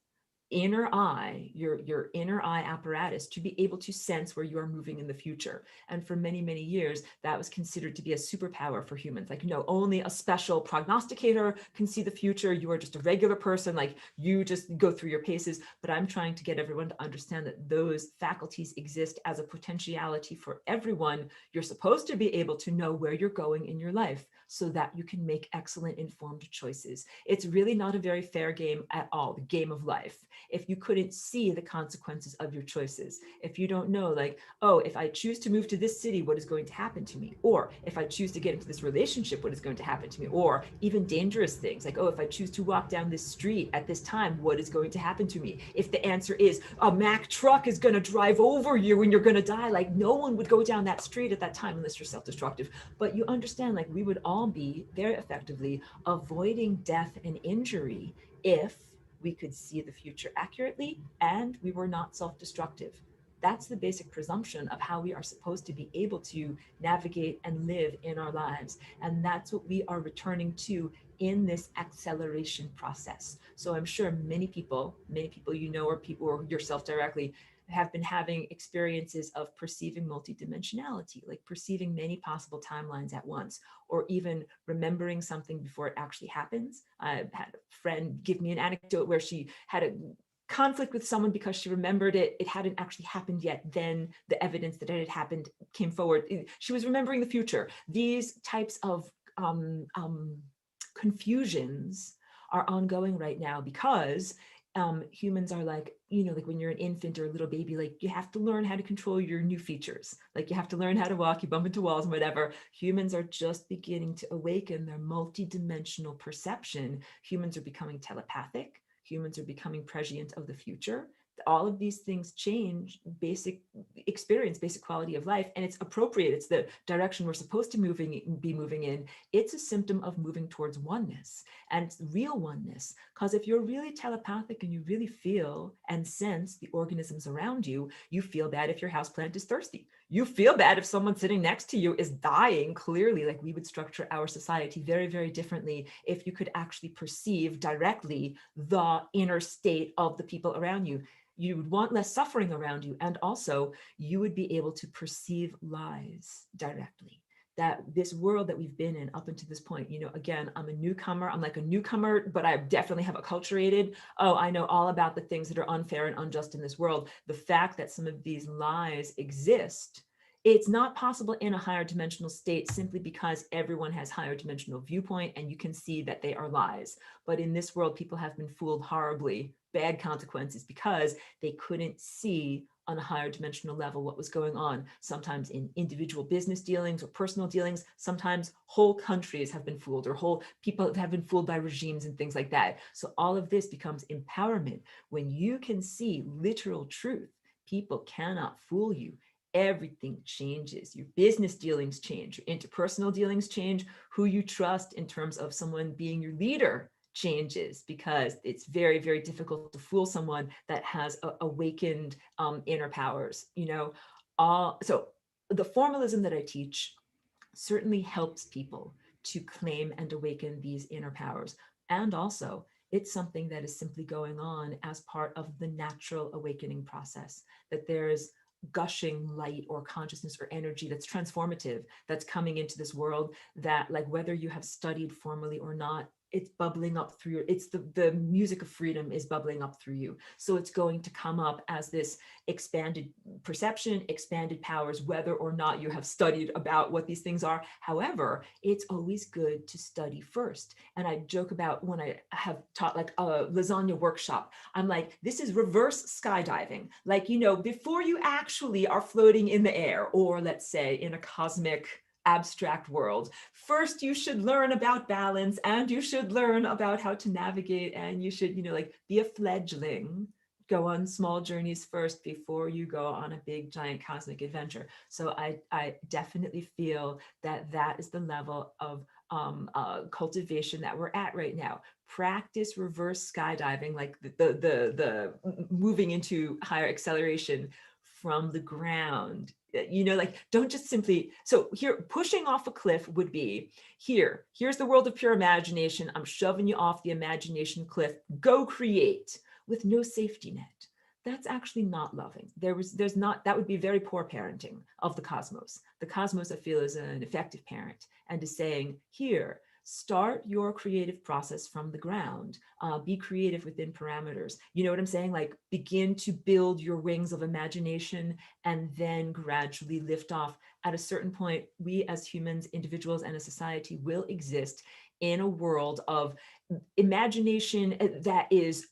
inner eye, your inner eye apparatus, to be able to sense where you are moving in the future. And for many, many years, that was considered to be a superpower for humans. Like, no, only a special prognosticator can see the future. You are just a regular person, like you just go through your paces. But I'm trying to get everyone to understand that those faculties exist as a potentiality for everyone. You're supposed to be able to know where you're going in your life so that you can make excellent informed choices. It's really not a very fair game at all, the game of life, if you couldn't see the consequences of your choices. If you don't know, like, oh, if I choose to move to this city, what is going to happen to me? Or if I choose to get into this relationship, what is going to happen to me? Or even dangerous things like, oh, if I choose to walk down this street at this time, what is going to happen to me? If the answer is a Mack truck is going to drive over you and you're going to die, like no one would go down that street at that time unless you're self-destructive. But you understand, like we would all be very effectively avoiding death and injury if we could see the future accurately and we were not self-destructive. That's the basic presumption of how we are supposed to be able to navigate and live in our lives. And that's what we are returning to in this acceleration process. So I'm sure many people or people or yourself directly have been having experiences of perceiving multidimensionality, like perceiving many possible timelines at once, or even remembering something before it actually happens. I had a friend give me an anecdote where she had a conflict with someone because she remembered it hadn't actually happened yet. Then the evidence that it had happened came forward. She was remembering the future. These types of confusions are ongoing right now because humans are like, like when you're an infant or a little baby, like you have to learn how to control your new features. Like you have to learn how to walk, you bump into walls and whatever. Humans are just beginning to awaken their multidimensional perception. Humans are becoming telepathic. Humans are becoming prescient of the future. All of these things change basic experience, basic quality of life, and it's appropriate. It's the direction we're supposed to be moving in. It's a symptom of moving towards oneness, and it's real oneness. Because if you're really telepathic and you really feel and sense the organisms around you, you feel bad if your houseplant is thirsty. You feel bad if someone sitting next to you is dying. Clearly, like we would structure our society very, very differently if you could actually perceive directly the inner state of the people around you. You would want less suffering around you. And also you would be able to perceive lies directly. That this world that we've been in up until this point, again, I'm a newcomer. I'm like a newcomer, but I definitely have acculturated. Oh, I know all about the things that are unfair and unjust in this world. The fact that some of these lies exist It's not possible in a higher dimensional state simply because everyone has higher dimensional viewpoint and you can see that they are lies. But in this world, people have been fooled horribly, bad consequences, because they couldn't see on a higher dimensional level what was going on, sometimes in individual business dealings or personal dealings. Sometimes whole countries have been fooled, or whole people have been fooled by regimes and things like that. So all of this becomes empowerment. When you can see literal truth, people cannot fool you. Everything changes. Your business dealings change, your interpersonal dealings change, who you trust in terms of someone being your leader changes, because it's very, very difficult to fool someone that has awakened inner powers, you know. So the formalism that I teach certainly helps people to claim and awaken these inner powers. And also, it's something that is simply going on as part of the natural awakening process, that there is gushing light or consciousness or energy that's transformative, that's coming into this world, that, like, whether you have studied formally or not, it's bubbling up through you. It's the music of freedom is bubbling up through you. So it's going to come up as this expanded perception, expanded powers, whether or not you have studied about what these things are. However, it's always good to study first. And I joke about when I have taught like a lasagna workshop, I'm like, this is reverse skydiving. Like, you know, before you actually are floating in the air, or let's say in a cosmic abstract world, first you should learn about balance, and you should learn about how to navigate, and you should, you know, like, be a fledgling, go on small journeys first before you go on a big giant cosmic adventure. So I definitely feel that that is the level of cultivation that we're at right now. Practice reverse skydiving, like the moving into higher acceleration from the ground. You know, like, don't just simply, so here, pushing off a cliff would be, here's the world of pure imagination. I'm shoving you off the imagination cliff. Go create, with no safety net. That's actually not loving. There's not, that would be very poor parenting of the cosmos. The cosmos, I feel, is an effective parent and is saying, here, start your creative process from the ground. Be creative within parameters. You know what I'm saying? Like, begin to build your wings of imagination and then gradually lift off. At a certain point, we as humans, individuals, and a society will exist in a world of imagination that is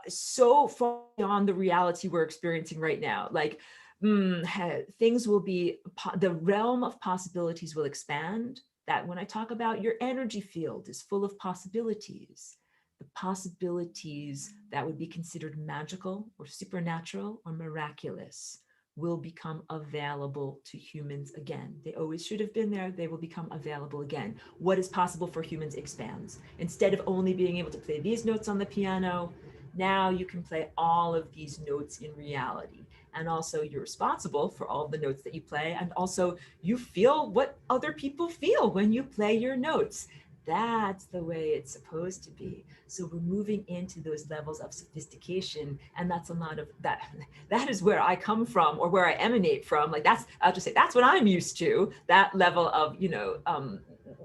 so far beyond the reality we're experiencing right now. Like, things will be, the realm of possibilities will expand. That when I talk about your energy field is full of possibilities, the possibilities that would be considered magical or supernatural or miraculous will become available to humans again. They always should have been there. They will become available again. What is possible for humans expands. Instead of only being able to play these notes on the piano, now you can play all of these notes in reality. And also, you're responsible for all the notes that you play. And also, you feel what other people feel when you play your notes. That's the way it's supposed to be. So we're moving into those levels of sophistication, and that's a lot of that. That is where I come from, or where I emanate from. Like, that's, I'll just say, that's what I'm used to. That level of, you know,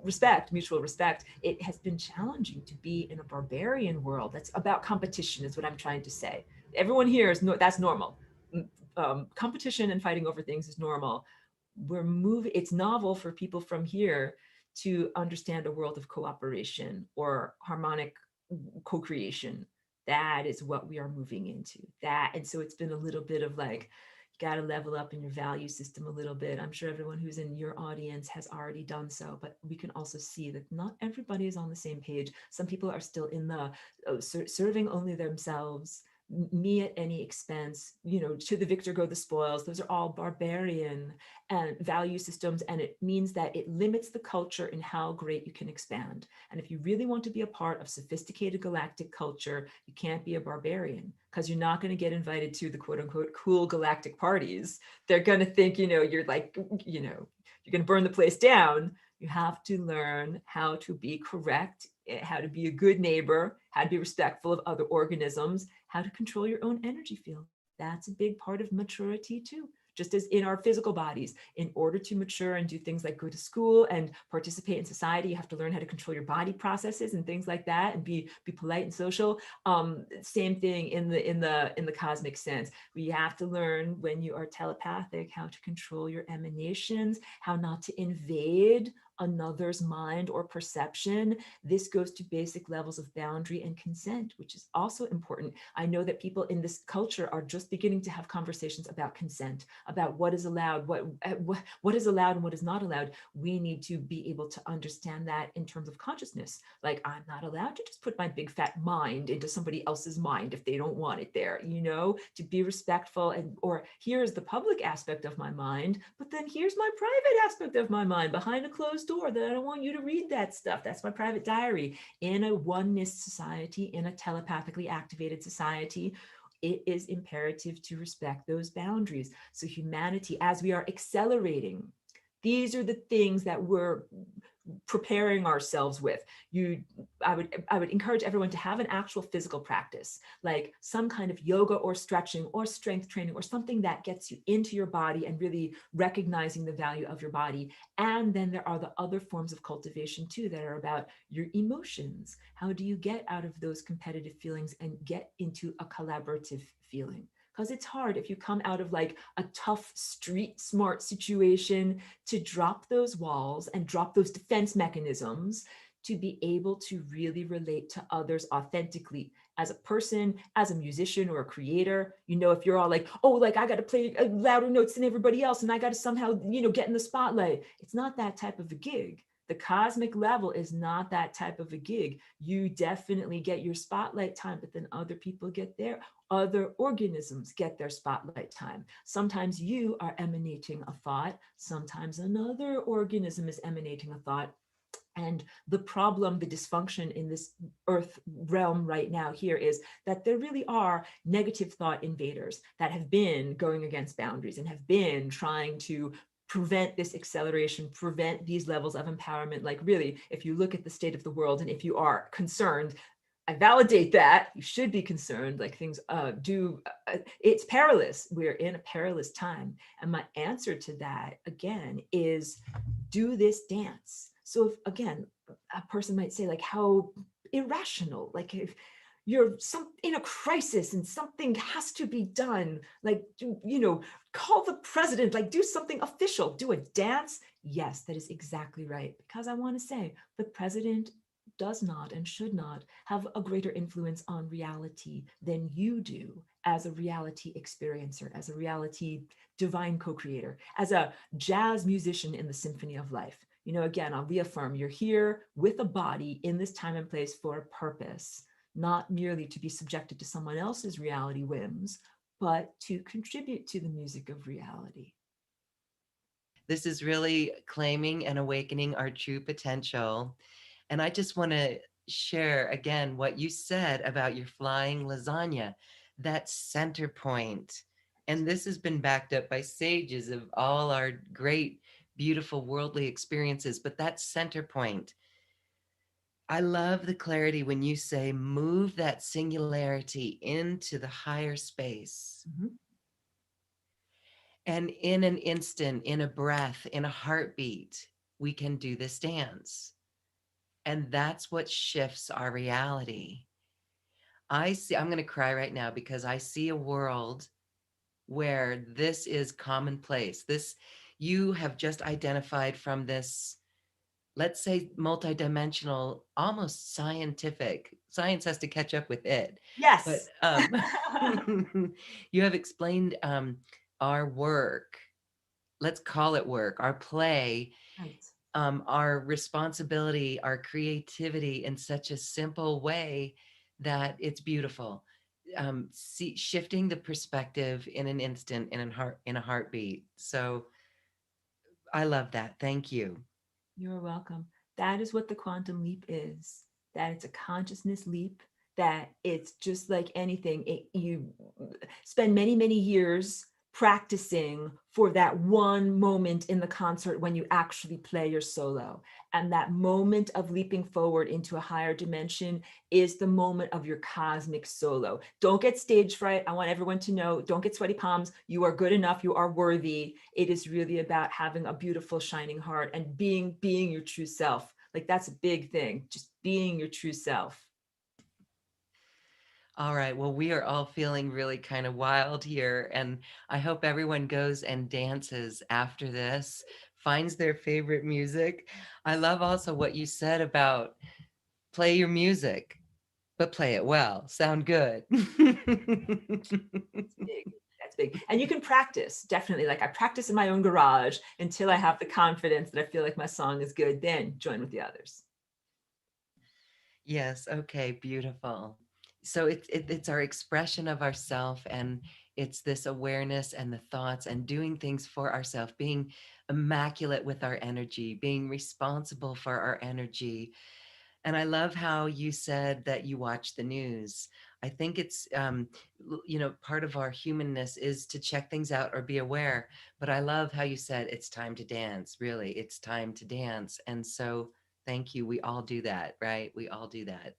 respect, mutual respect. It has been challenging to be in a barbarian world that's about competition, is what I'm trying to say. Everyone here is that's normal. Competition and fighting over things is normal. We're moving, it's novel for people from here to understand a world of cooperation or harmonic co-creation. That is what we are moving into. That, and so it's been a little bit of like, you got to level up in your value system a little bit. I'm sure everyone who's in your audience has already done so, but we can also see that not everybody is on the same page. Some people are still in the serving only themselves, me at any expense, you know, to the victor go the spoils. Those are all barbarian and value systems, and it means that it limits the culture in how great you can expand. And if you really want to be a part of sophisticated galactic culture, you can't be a barbarian, because you're not going to get invited to the quote unquote cool galactic parties. They're going to think, you know, you're like, you know, you're going to burn the place down. You have to learn how to be correct, how to be a good neighbor, how to be respectful of other organisms, how to control your own energy field. That's a big part of maturity too. just as in our physical bodies. In order to mature and do things like go to school and participate in society, you have to learn how to control your body processes and things like that, and be polite and social. Same thing in the cosmic sense. We have to learn, when you are telepathic, how to control your emanations, how not to invade another's mind or perception. This goes to basic levels of boundary and consent, which is also important. I know that people in this culture are just beginning to have conversations about consent, about what is allowed, what is allowed and what is not allowed. We need to be able to understand that in terms of consciousness. Like, I'm not allowed to just put my big fat mind into somebody else's mind if they don't want it there, to be respectful. And or here's the public aspect of my mind, but then here's my private aspect of my mind behind a closed door that I don't want you to read that stuff. That's my private diary. In a oneness society, in a telepathically activated society, it is imperative to respect those boundaries. So humanity, as we are accelerating, these are the things that we're preparing ourselves with. I would encourage everyone to have an actual physical practice, like some kind of yoga or stretching or strength training or something that gets you into your body and really recognizing the value of your body. And then there are the other forms of cultivation too, that are about your emotions. How do you get out of those competitive feelings and get into a collaborative feeling? Because it's hard if you come out of like a tough street smart situation to drop those walls and drop those defense mechanisms, to be able to really relate to others authentically as a person, as a musician or a creator. If you're all like, oh, like I got to play louder notes than everybody else and I got to somehow, get in the spotlight. It's not that type of a gig. The cosmic level is not that type of a gig. You definitely get your spotlight time, but then other people get their, other organisms get their spotlight time. Sometimes you are emanating a thought, sometimes another organism is emanating a thought. And the problem, the dysfunction in this earth realm right now here is that there really are negative thought invaders that have been going against boundaries and have been trying to prevent this acceleration, prevent these levels of empowerment. Like, really, if you look at the state of the world and if you are concerned, I validate that. You should be concerned. Like, things it's perilous. We're in a perilous time. And my answer to that, again, is do this dance. So if, again, a person might say, like, how irrational, like if you're in a crisis and something has to be done, like, call the president, like do something official, do a dance. Yes, that is exactly right. Because I want to say the president does not and should not have a greater influence on reality than you do as a reality experiencer, as a reality divine co-creator, as a jazz musician in the symphony of life. Again, I'll reaffirm, you're here with a body in this time and place for a purpose, not merely to be subjected to someone else's reality whims, but to contribute to the music of reality. This is really claiming and awakening our true potential. And I just want to share again what you said about your flying lasagna, that center point. And this has been backed up by sages of all our great, beautiful worldly experiences. But that center point, I love the clarity when you say move that singularity into the higher space. Mhm. And in an instant, in a breath, in a heartbeat, we can do this dance. And that's what shifts our reality. I'm going to cry right now because I see a world where this is commonplace. You have just identified from this, let's say, multidimensional, almost scientific. Science has to catch up with it. But Yes. you have explained our work, let's call it work, our play, Right. our responsibility, our creativity in such a simple way that it's beautiful. Shifting the perspective in an instant, in a heartbeat. So I love that. Thank you. You're welcome. That is what the quantum leap is. That it's a consciousness leap, that it's just like anything. You spend many, many years practicing for that one moment in the concert when you actually play your solo. And that moment of leaping forward into a higher dimension is the moment of your cosmic solo. Don't get stage fright. I want everyone to know, don't get sweaty palms. You are good enough. You are worthy. It is really about having a beautiful, shining heart and being your true self. Like, that's a big thing, just being your true self. All right. Well, we are all feeling really kind of wild here. And I hope everyone goes and dances after this, finds their favorite music. I love also what you said about play your music, but play it well. Sound good. It's big. That's big. And you can practice, definitely. Like, I practice in my own garage until I have the confidence that I feel like my song is good, then join with the others. Yes. Okay. Beautiful. So it's our expression of ourself, and it's this awareness and the thoughts and doing things for ourselves, being immaculate with our energy, being responsible for our energy. And I love how you said that you watch the news. I think it's, part of our humanness is to check things out or be aware. But I love how you said it's time to dance. Really, it's time to dance. And so, thank you. We all do that, right? We all do that.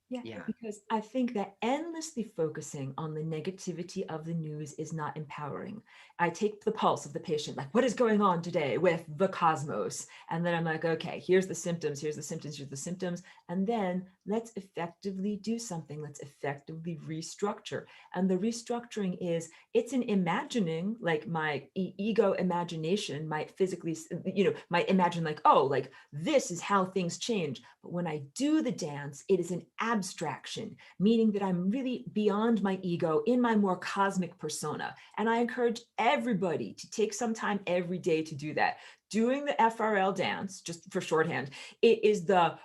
Yeah, Yeah. because I think that endlessly focusing on the negativity of the news is not empowering. I take the pulse of the patient, like, what is going on today with the cosmos? And then I'm like, okay, here's the symptoms, here's the symptoms, here's the symptoms. And then let's effectively do something. Let's effectively restructure. And the restructuring is, it's an imagining, like my ego imagination might physically, might imagine like, oh, like this is how things change. But when I do the dance, it is an abstraction, meaning that I'm really beyond my ego in my more cosmic persona. And I encourage everybody to take some time every day to do that. Doing the FRL dance, just for shorthand, it is the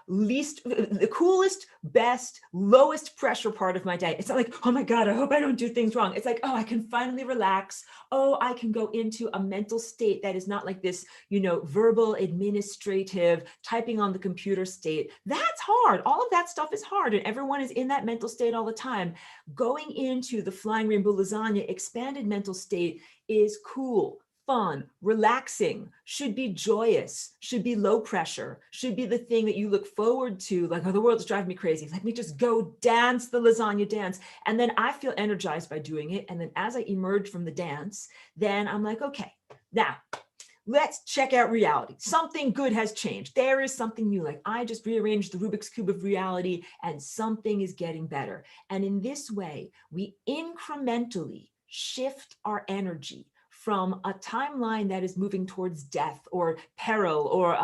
coolest, best, lowest pressure part of my day. It's not like, oh my God, I hope I don't do things wrong. It's like, oh, I can finally relax. Oh, I can go into a mental state that is not like this, verbal, administrative, typing on the computer state. That's hard. All of that stuff is hard. And everyone is in that mental state all the time. Going into the flying rainbow lasagna expanded mental state is cool, fun, relaxing, should be joyous, should be low pressure, should be the thing that you look forward to. Like, oh, the world is driving me crazy. Let me just go dance the lasagna dance. And then I feel energized by doing it. And then as I emerge from the dance, then I'm like, okay, now let's check out reality. Something good has changed. There is something new. Like, I just rearranged the Rubik's Cube of reality and something is getting better. And in this way, we incrementally shift our energy from a timeline that is moving towards death or peril or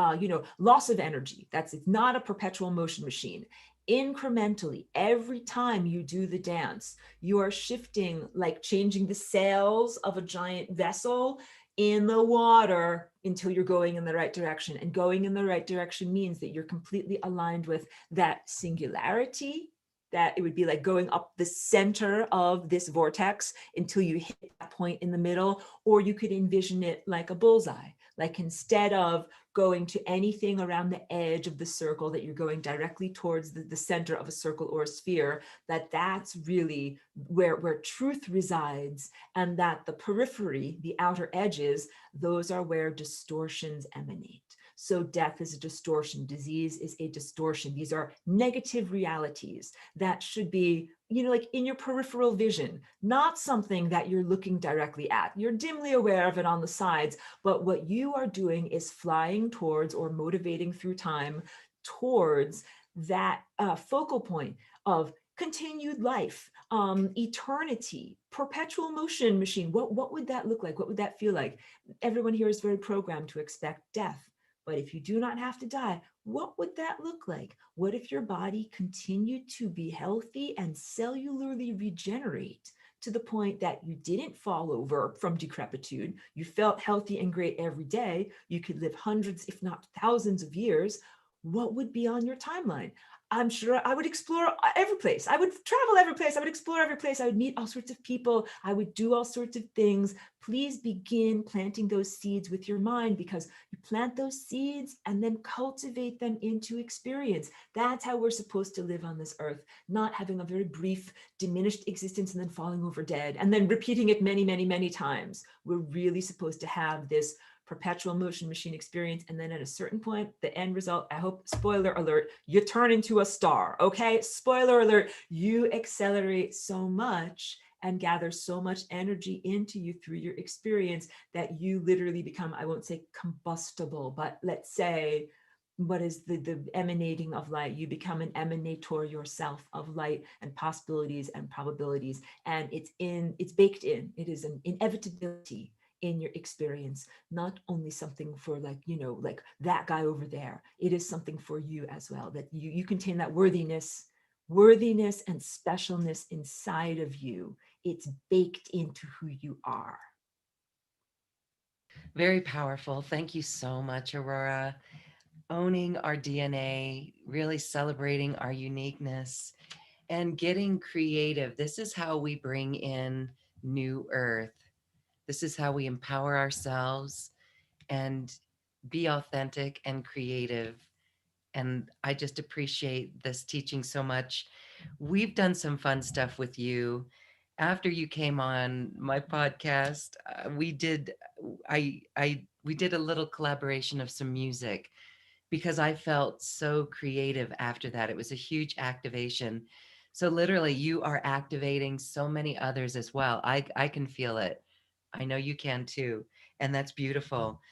loss of energy. It's not a perpetual motion machine. Incrementally, every time you do the dance, you are shifting, like changing the sails of a giant vessel in the water until you're going in the right direction. And going in the right direction means that you're completely aligned with that singularity, that it would be like going up the center of this vortex until you hit that point in the middle. Or you could envision it like a bullseye. Like, instead of going to anything around the edge of the circle, that you're going directly towards the center of a circle or a sphere, that's really where truth resides, and that the periphery, the outer edges, those are where distortions emanate. So death is a distortion, disease is a distortion. These are negative realities that should be, like in your peripheral vision, not something that you're looking directly at. You're dimly aware of it on the sides, but what you are doing is flying towards, or motivating through time towards, that focal point of continued life, eternity, perpetual motion machine. What would that look like? What would that feel like? Everyone here is very programmed to expect death. But if you do not have to die, what would that look like? What if your body continued to be healthy and cellularly regenerate to the point that you didn't fall over from decrepitude? You felt healthy and great every day. You could live hundreds, if not thousands of years. What would be on your timeline? I'm sure I would explore every place. I would travel every place. I would explore every place. I would meet all sorts of people. I would do all sorts of things. Please begin planting those seeds with your mind, because you plant those seeds and then cultivate them into experience. That's how we're supposed to live on this earth, not having a very brief, diminished existence and then falling over dead and then repeating it many, many, many times. We're really supposed to have this perpetual motion machine experience. And then at a certain point, the end result, I hope, spoiler alert, you turn into a star. Okay, spoiler alert, you accelerate so much and gather so much energy into you through your experience that you literally become, I won't say combustible, but let's say, what is the emanating of light? You become an emanator yourself of light and possibilities and probabilities. And it's baked in. It is an inevitability in your experience, not only something for, like, like that guy over there. It is something for you as well, that you contain that worthiness and specialness inside of you. It's baked into who you are. Very powerful. Thank you so much, Aurora. Owning our DNA, really celebrating our uniqueness, and getting creative. This is how we bring in new earth. This is how we empower ourselves and be authentic and creative. And I just appreciate this teaching so much. We've done some fun stuff with you. After you came on my podcast, we did a little collaboration of some music because I felt so creative after that. It was a huge activation. So literally you are activating so many others as well. I can feel it. I know you can too. And that's beautiful.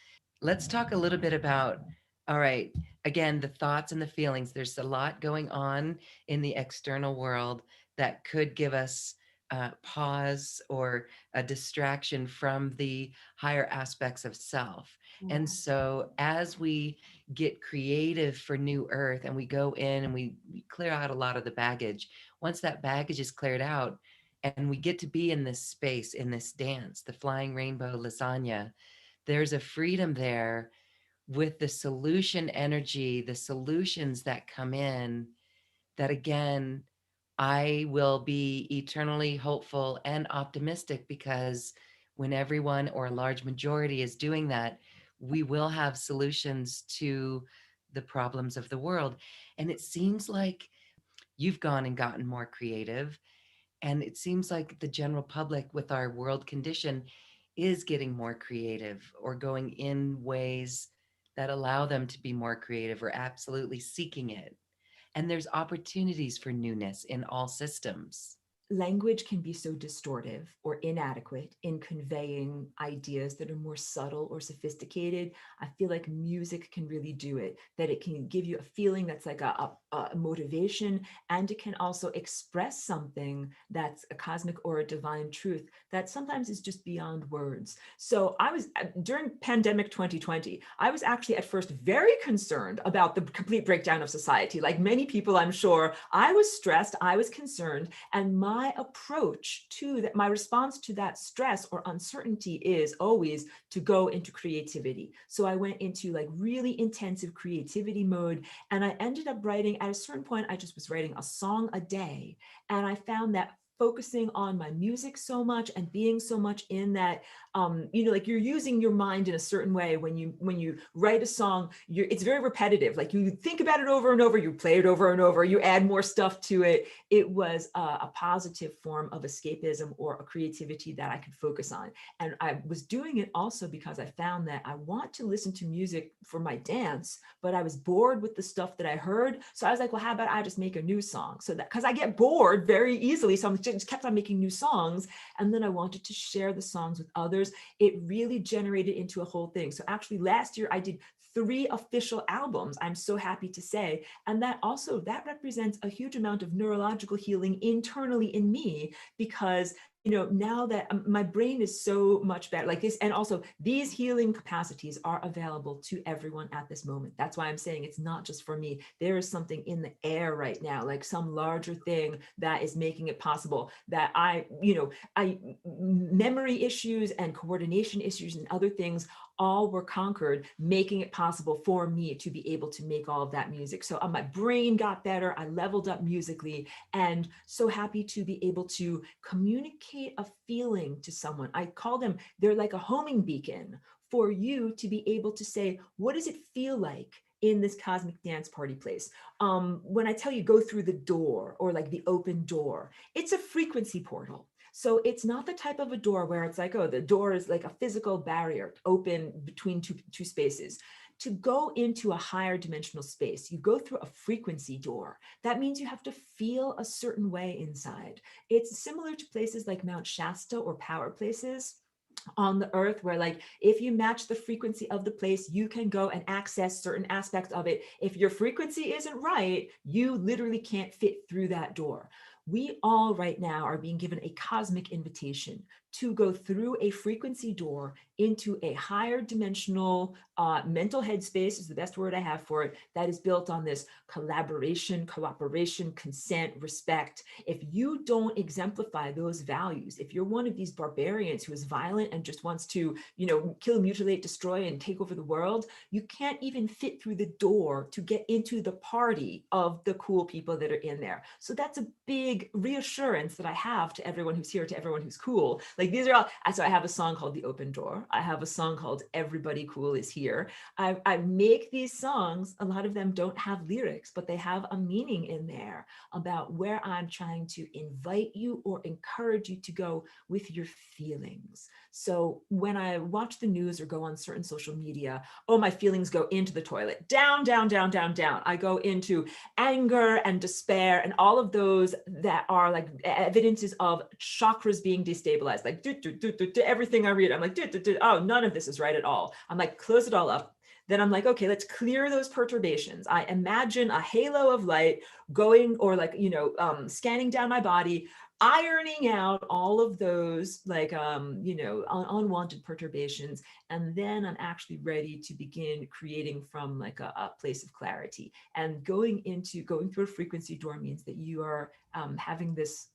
Let's talk a little bit about, all right, again, the thoughts and the feelings. There's a lot going on in the external world that could give us pause or a distraction from the higher aspects of self. Yeah. And so, as we get creative for New Earth and we go in and we clear out a lot of the baggage, once that baggage is cleared out and we get to be in this space, in this dance, the flying rainbow lasagna, there's a freedom there with the solution energy, the solutions that come in, that again, I will be eternally hopeful and optimistic, because when everyone or a large majority is doing that, we will have solutions to the problems of the world. And it seems like you've gone and gotten more creative. And it seems like the general public, with our world condition, is getting more creative or going in ways that allow them to be more creative, or absolutely seeking it. And there's opportunities for newness in all systems. Language can be so distortive or inadequate in conveying ideas that are more subtle or sophisticated. I feel like music can really do it, that it can give you a feeling that's like a motivation, and it can also express something that's a cosmic or a divine truth that sometimes is just beyond words. So I was, during pandemic 2020, I was actually at first very concerned about the complete breakdown of society. Like many people, I'm sure, I was stressed, I was concerned, and my approach to that, my response to that stress or uncertainty is always to go into creativity. So I went into like really intensive creativity mode, and I ended up writing, at a certain point, I just was writing a song a day. And I found that focusing on my music so much and being so much in that, like you're using your mind in a certain way when you write a song. It's very repetitive. Like you think about it over and over, you play it over and over, you add more stuff to it. It was a positive form of escapism or a creativity that I could focus on. And I was doing it also because I found that I want to listen to music for my dance, but I was bored with the stuff that I heard. So I was like, well, how about I just make a new song? So that, because I get bored very easily. So I just kept on making new songs. And then I wanted to share the songs with others. It really generated into a whole thing. So actually last year I did 3 official albums, I'm so happy to say. And that represents a huge amount of neurological healing internally in me, because now that my brain is so much better like this, and also these healing capacities are available to everyone at this moment. That's why I'm saying it's not just for me. There is something in the air right now, like some larger thing that is making it possible that I memory issues and coordination issues and other things all were conquered, making it possible for me to be able to make all of that music. So my brain got better, I leveled up musically, and so happy to be able to communicate a feeling to someone. I call them, they're like a homing beacon for you to be able to say, what does it feel like in this cosmic dance party place? When I tell you go through the door, or like the open door, it's a frequency portal. So it's not the type of a door where it's like, oh, the door is like a physical barrier open between two spaces. To go into a higher dimensional space, you go through a frequency door. That means you have to feel a certain way inside. It's similar to places like Mount Shasta or power places on the earth, where like if you match the frequency of the place, you can go and access certain aspects of it. If your frequency isn't right, you literally can't fit through that door. We all right now are being given a cosmic invitation to go through a frequency door into a higher dimensional mental headspace, is the best word I have for it, that is built on this collaboration, cooperation, consent, respect. If you don't exemplify those values, if you're one of these barbarians who is violent and just wants to, kill, mutilate, destroy, and take over the world, you can't even fit through the door to get into the party of the cool people that are in there. So that's a big reassurance that I have to everyone who's here, to everyone who's cool. Like these are all, so I have a song called The Open Door. I have a song called Everybody Cool is Here. I make these songs, a lot of them don't have lyrics, but they have a meaning in there about where I'm trying to invite you or encourage you to go with your feelings. So when I watch the news or go on certain social media, oh, my feelings go into the toilet, down, down, down, down, down. I go into anger and despair and all of those that are like evidences of chakras being destabilized. Like everything I read, I'm like, oh, none of this is right at all. I'm like, close it all up. Then I'm like, okay, let's clear those perturbations. I imagine a halo of light going, or like, scanning down my body, ironing out all of those like, unwanted perturbations. And then I'm actually ready to begin creating from like a place of clarity. And going through a frequency door means that you are having this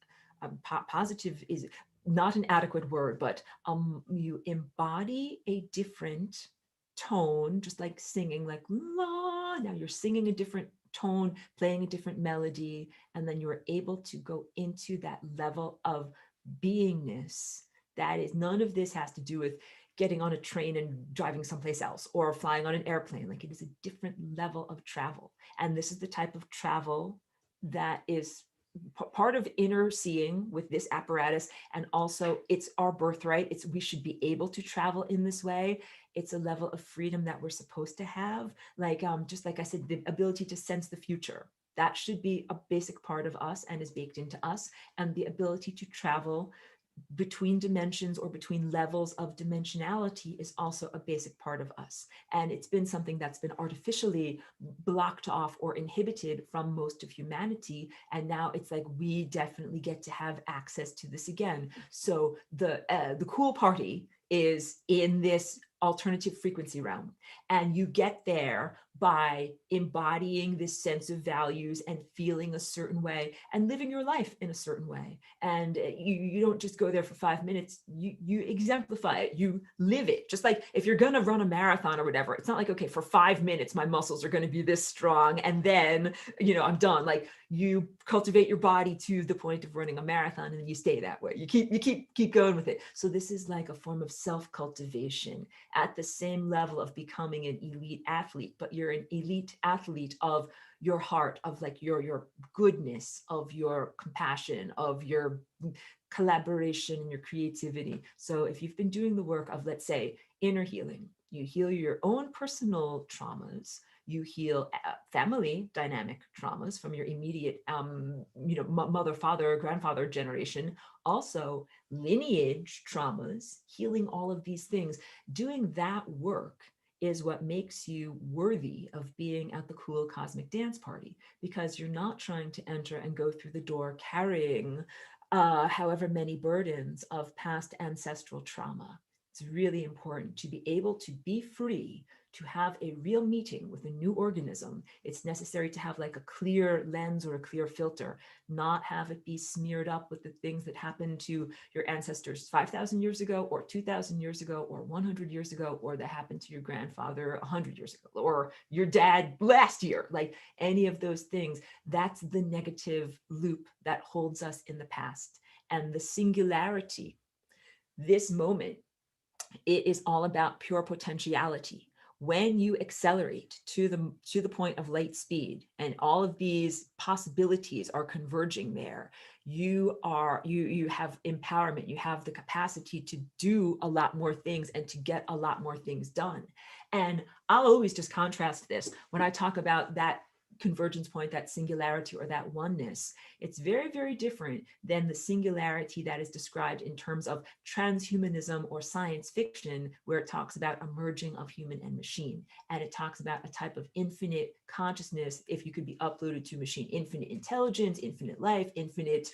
positive is not an adequate word, but you embody a different tone, just like singing, like la. Now you're singing a different tone, playing a different melody, and then you're able to go into that level of beingness. That is, none of this has to do with getting on a train and driving someplace else or flying on an airplane. Like, it is a different level of travel. And this is the type of travel that is part of inner seeing with this apparatus. And also it's our birthright. We should be able to travel in this way. It's a level of freedom that we're supposed to have. Like, just like I said, the ability to sense the future, that should be a basic part of us and is baked into us. And the ability to travel between dimensions or between levels of dimensionality is also a basic part of us. And it's been something that's been artificially blocked off or inhibited from most of humanity. And now it's like, we definitely get to have access to this again. So the cool party is in this alternative frequency realm. And you get there by embodying this sense of values and feeling a certain way and living your life in a certain way. And you don't just go there for 5 minutes, you exemplify it, you live it. Just like if you're going to run a marathon or whatever, it's not like, okay, for 5 minutes my muscles are going to be this strong and then I'm done. Like, you cultivate your body to the point of running a marathon, and then you stay that way. You keep going with it. So this is like a form of self-cultivation at the same level of becoming an elite athlete, but you're an elite athlete of your heart, of like your goodness, of your compassion, of your collaboration and your creativity. So if you've been doing the work of, let's say, inner healing, you heal your own personal traumas, you heal family dynamic traumas from your immediate, mother, father, grandfather generation, also lineage traumas, healing all of these things. Doing that work is what makes you worthy of being at the cool cosmic dance party, because you're not trying to enter and go through the door carrying however many burdens of past ancestral trauma. It's really important to be able to be free, To have a real meeting with a new organism, it's necessary to have like a clear lens or a clear filter, not have it be smeared up with the things that happened to your ancestors 5,000 years ago, or 2,000 years ago, or 100 years ago, or that happened to your grandfather 100 years ago, or your dad last year. Like any of those things, that's the negative loop that holds us in the past. And the singularity, this moment, it is all about pure potentiality. When you accelerate to the point of light speed and all of these possibilities are converging there, you have empowerment, you have the capacity to do a lot more things and to get a lot more things done. And I'll always just contrast this when I talk about that convergence point, that singularity or that oneness. It's very, very different than the singularity that is described in terms of transhumanism or science fiction, where it talks about a merging of human and machine. And it talks about a type of infinite consciousness, if you could be uploaded to machine, infinite intelligence, infinite life, infinite,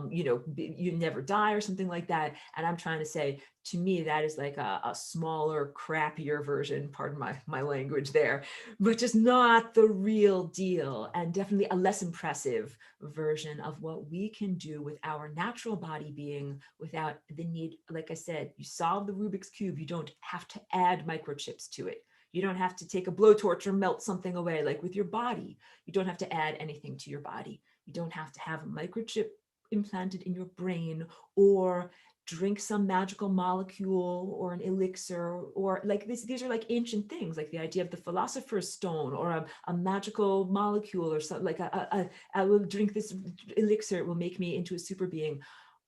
you never die or something like that. And I'm trying to say, to me, that is like a smaller, crappier version, pardon my language there, but just not the real deal, and definitely a less impressive version of what we can do with our natural body being without the need. Like I said, you solve the Rubik's Cube, you don't have to add microchips to it. You don't have to take a blowtorch or melt something away. Like with your body, you don't have to add anything to your body. You don't have to have a microchip implanted in your brain, or drink some magical molecule or an elixir, or like this. These are like ancient things, like the idea of the philosopher's stone, or a magical molecule, or something like I will drink this elixir, it will make me into a super being.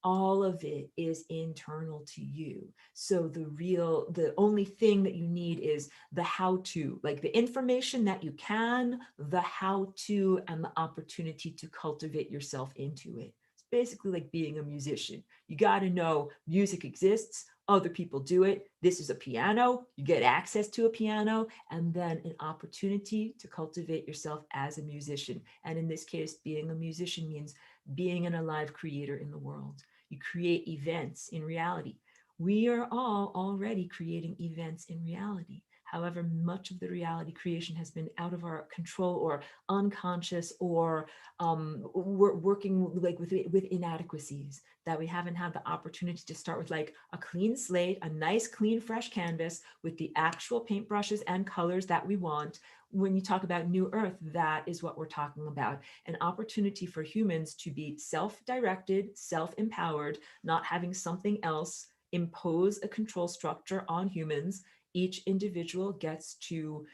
All of it is internal to you. So the only thing that you need is the how to, like the information that you can, the how to, and the opportunity to cultivate yourself into it. It's basically like being a musician. You got to know music exists, other people do it. This is a piano, you get access to a piano, and then an opportunity to cultivate yourself as a musician. And in this case, being a musician means being an alive creator in the world. You create events in reality. We are all already creating events in reality. However, much of the reality creation has been out of our control, or unconscious, or we're working like with inadequacies, that we haven't had the opportunity to start with like a clean slate, a nice, clean, fresh canvas with the actual paintbrushes and colors that we want. When you talk about New Earth, that is what we're talking about. An opportunity for humans to be self-directed, self-empowered, not having something else impose a control structure on humans. Each individual gets to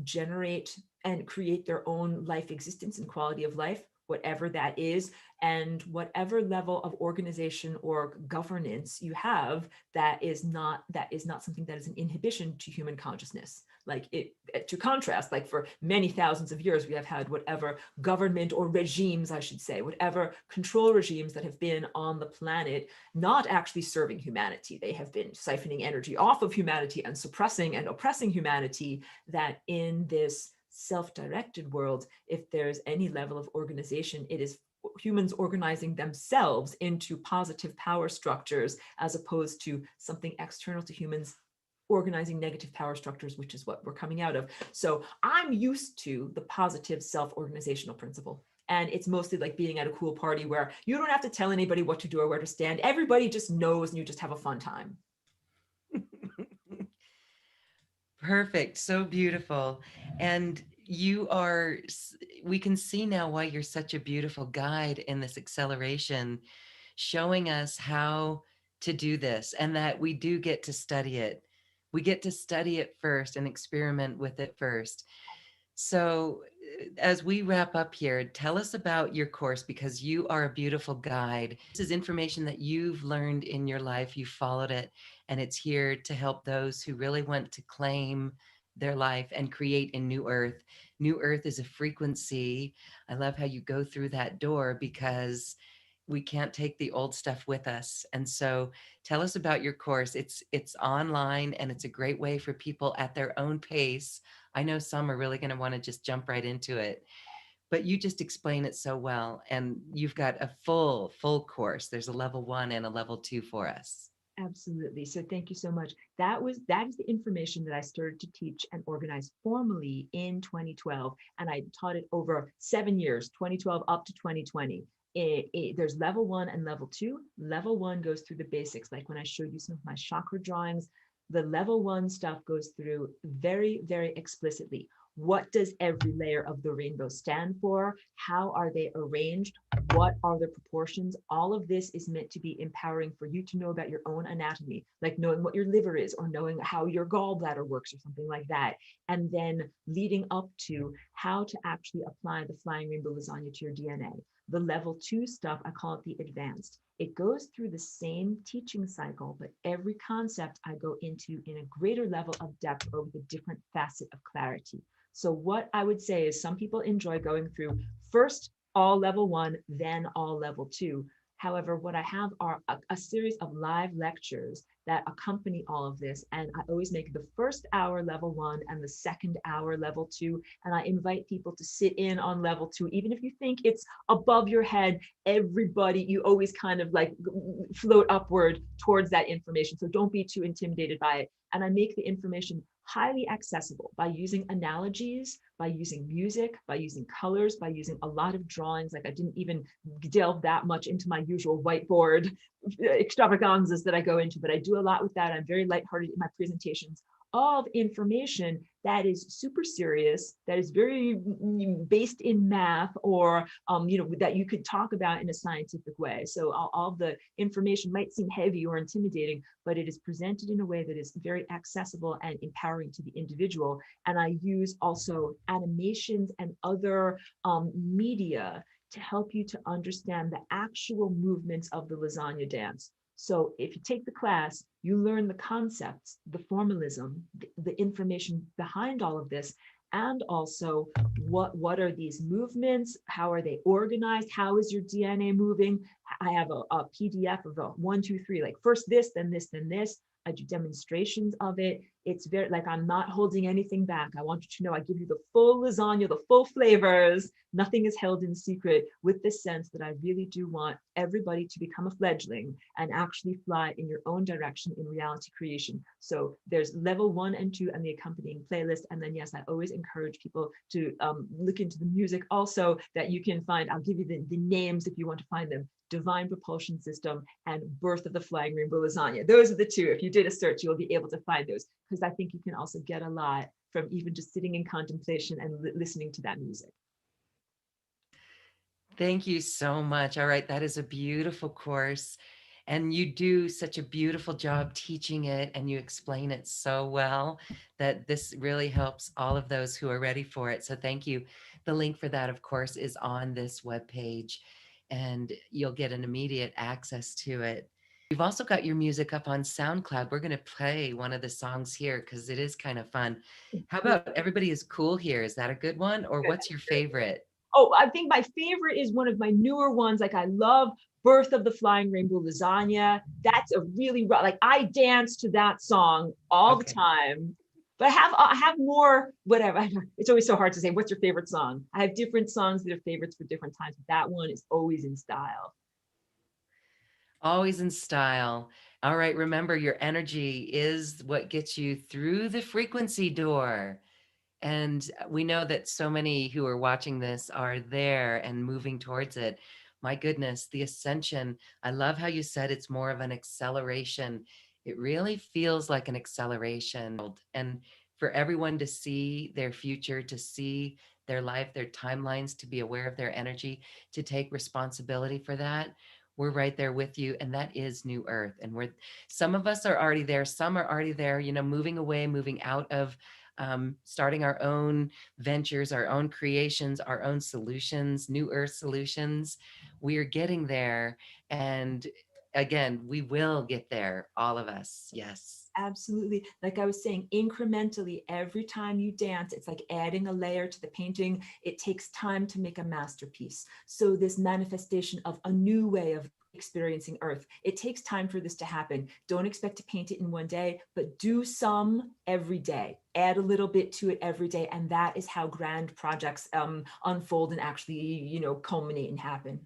generate and create their own life existence and quality of life, whatever that is, and whatever level of organization or governance you have, that is not something that is an inhibition to human consciousness. Like it, to contrast, like for many thousands of years, we have had whatever government or regimes, I should say, whatever control regimes that have been on the planet, not actually serving humanity. They have been siphoning energy off of humanity and suppressing and oppressing humanity. That in this self-directed world, if there's any level of organization, it is humans organizing themselves into positive power structures, as opposed to something external to humans organizing negative power structures, which is what we're coming out of. So I'm used to the positive self-organizational principle. And it's mostly like being at a cool party where you don't have to tell anybody what to do or where to stand. Everybody just knows, and you just have a fun time. Perfect. So beautiful. And you are, we can see now why you're such a beautiful guide in this acceleration, showing us how to do this, and that we do get to study it. We get to study it first and experiment with it first. So, as we wrap up here, tell us about your course, because you are a beautiful guide. This is information that you've learned in your life, you followed it, and it's here to help those who really want to claim their life and create a new earth. New earth is a frequency. I love how you go through that door, because we can't take the old stuff with us. And so tell us about your course. It's online, and it's a great way for people at their own pace. I know some are really going to want to just jump right into it, but you just explain it so well. And you've got a full course. There's a level 1 and a level 2 for us. Absolutely. So thank you so much. That is the information that I started to teach and organize formally in 2012, and I taught it over 7 years, 2012 up to 2020. There's level one and level two. Level one goes through the basics, like when I showed you some of my chakra drawings. The level one stuff goes through very, very explicitly. What does every layer of the rainbow stand for? How are they arranged? What are the proportions? All of this is meant to be empowering for you to know about your own anatomy, like knowing what your liver is or knowing how your gallbladder works or something like that. And then leading up to how to actually apply the flying rainbow lasagna to your DNA. The level two stuff, I call it the advanced. It goes through the same teaching cycle, but every concept I go into in a greater level of depth or with a different facet of clarity. So what I would say is some people enjoy going through first all level one, then all level two. However, what I have are a series of live lectures that accompany all of this. And I always make the first hour level one and the second hour level two. And I invite people to sit in on level two, even if you think it's above your head, everybody, you always kind of like float upward towards that information. So don't be too intimidated by it. And I make the information highly accessible by using analogies, by using music, by using colors, by using a lot of drawings. Like I didn't even delve that much into my usual whiteboard extravaganzas that I go into, but I do a lot with that. I'm very lighthearted in my presentations of information that is super serious, that is very based in math, or that you could talk about in a scientific way. So all the information might seem heavy or intimidating, but it is presented in a way that is very accessible and empowering to the individual. And I use also animations and other media to help you to understand the actual movements of the lasagna dance. So if you take the class, you learn the concepts, the formalism, the information behind all of this, and also what are these movements? How are they organized? How is your DNA moving? I have a PDF of the 1, 2, 3, like first this, then this, then this. I do demonstrations of it. It's very like I'm not holding anything back. I want you to know I give you the full lasagna, the full flavors. Nothing is held in secret, with this sense that I really do want everybody to become a fledgling and actually fly in your own direction in reality creation. So there's level one and two and the accompanying playlist. And then, yes, I always encourage people to look into the music also that you can find. I'll give you the names if you want to find them. Divine Propulsion System and Birth of the Flying Rainbow Lasagna. Those are the two. If you did a search, you'll be able to find those, because I think you can also get a lot from even just sitting in contemplation and listening to that music. Thank you so much. All right, that is a beautiful course. And you do such a beautiful job teaching it, and you explain it so well that this really helps all of those who are ready for it. So thank you. The link for that, of course, is on this webpage, and you'll get an immediate access to it. You've also got your music up on SoundCloud. We're going to play one of the songs here because it is kind of fun. How about Everybody is Cool Here? Is that a good one? Or Good. what's your favorite? Oh, I think my favorite is one of my newer ones. Like I love Birth of the Flying Rainbow Lasagna. That's a really like I dance to that song all the Okay. time. But I have more whatever. It's always so hard to say what's your favorite song. I have different songs that are favorites for different times. But that one is always in style. Always in style. All right, remember your energy is what gets you through the frequency door. And we know that so many who are watching this are there and moving towards it. My goodness, the ascension. I love how you said it's more of an acceleration. It really feels like an acceleration. And for everyone to see their future, to see their life, their timelines, to be aware of their energy, to take responsibility for that, we're right there with you. And that is New Earth. And we're, some of us are already there, some are already there, you know, moving away, moving out of starting our own ventures, our own creations, our own solutions, New Earth solutions. We are getting there. And again, we will get there, all of us. Yes. Absolutely. Like I was saying, incrementally, every time you dance, it's like adding a layer to the painting. It takes time to make a masterpiece. So this manifestation of a new way of experiencing Earth, it takes time for this to happen. Don't expect to paint it in one day, but do some every day. Add a little bit to it every day. And that is how grand projects unfold and actually, culminate and happen.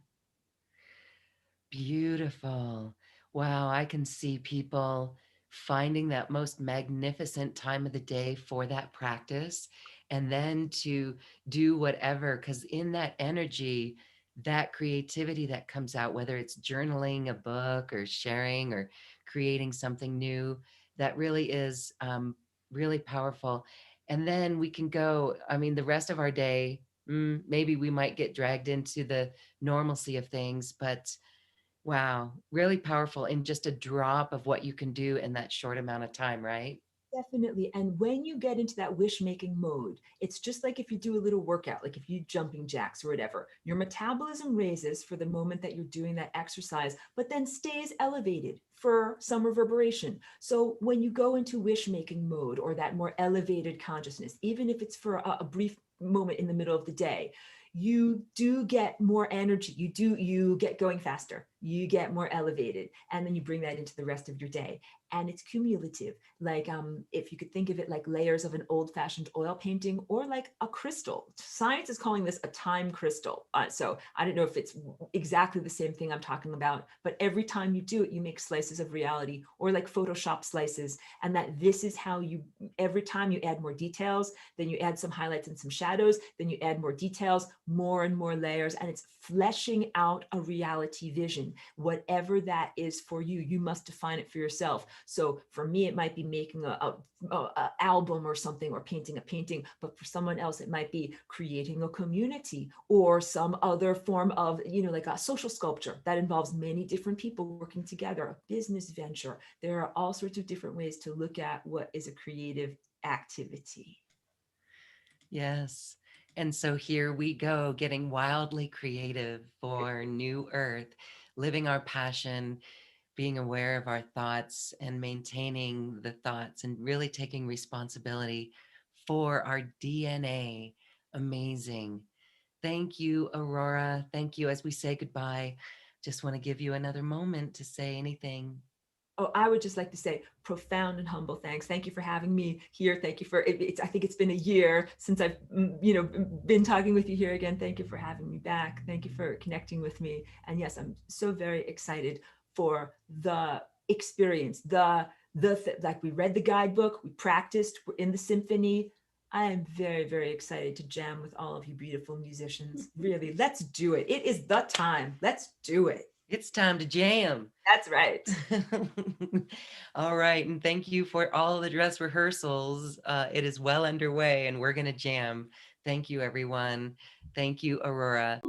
Beautiful. Wow, I can see people finding that most magnificent time of the day for that practice and then to do whatever, because in that energy, that creativity that comes out, whether it's journaling a book or sharing or creating something new, that really is really powerful. And then we can go, I mean, the rest of our day, maybe we might get dragged into the normalcy of things, but wow, really powerful in just a drop of what you can do in that short amount of time, right? Definitely. And when you get into that wish making mode, it's just like if you do a little workout, like if you jumping jacks or whatever, your metabolism raises for the moment that you're doing that exercise, but then stays elevated for some reverberation. So when you go into wish making mode or that more elevated consciousness, even if it's for a brief moment in the middle of the day, you do get more energy. You get going faster, you get more elevated, and then you bring that into the rest of your day. And it's cumulative, like if you could think of it like layers of an old-fashioned oil painting or like a crystal. Science is calling this a time crystal. So I don't know if it's exactly the same thing I'm talking about, but every time you do it, you make slices of reality, or like Photoshop slices. And that this is how you, every time you add more details, then you add some highlights and some shadows, then you add more details, more and more layers, and it's fleshing out a reality vision. Whatever that is for you, you must define it for yourself. So for me, it might be making a album or something, or painting a painting, but for someone else it might be creating a community or some other form of, like a social sculpture that involves many different people working together, a business venture. There are all sorts of different ways to look at what is a creative activity. Yes. And so here we go, getting wildly creative for New Earth, living our passion, being aware of our thoughts and maintaining the thoughts and really taking responsibility for our DNA. Amazing. Thank you, Aurora. Thank you. As we say goodbye, just want to give you another moment to say anything. Oh, I would just like to say profound and humble thanks. Thank you for having me here. Thank you for it. I think it's been a year since I've, been talking with you here again. Thank you for having me back. Thank you for connecting with me. And yes, I'm so very excited for the experience. Like we read the guidebook, we practiced, we're in the symphony. I am very, very excited to jam with all of you beautiful musicians. Really, let's do it. It is the time. Let's do it. It's time to jam. That's right. All right. And thank you for all the dress rehearsals. It is well underway and we're going to jam. Thank you, everyone. Thank you, Aurora.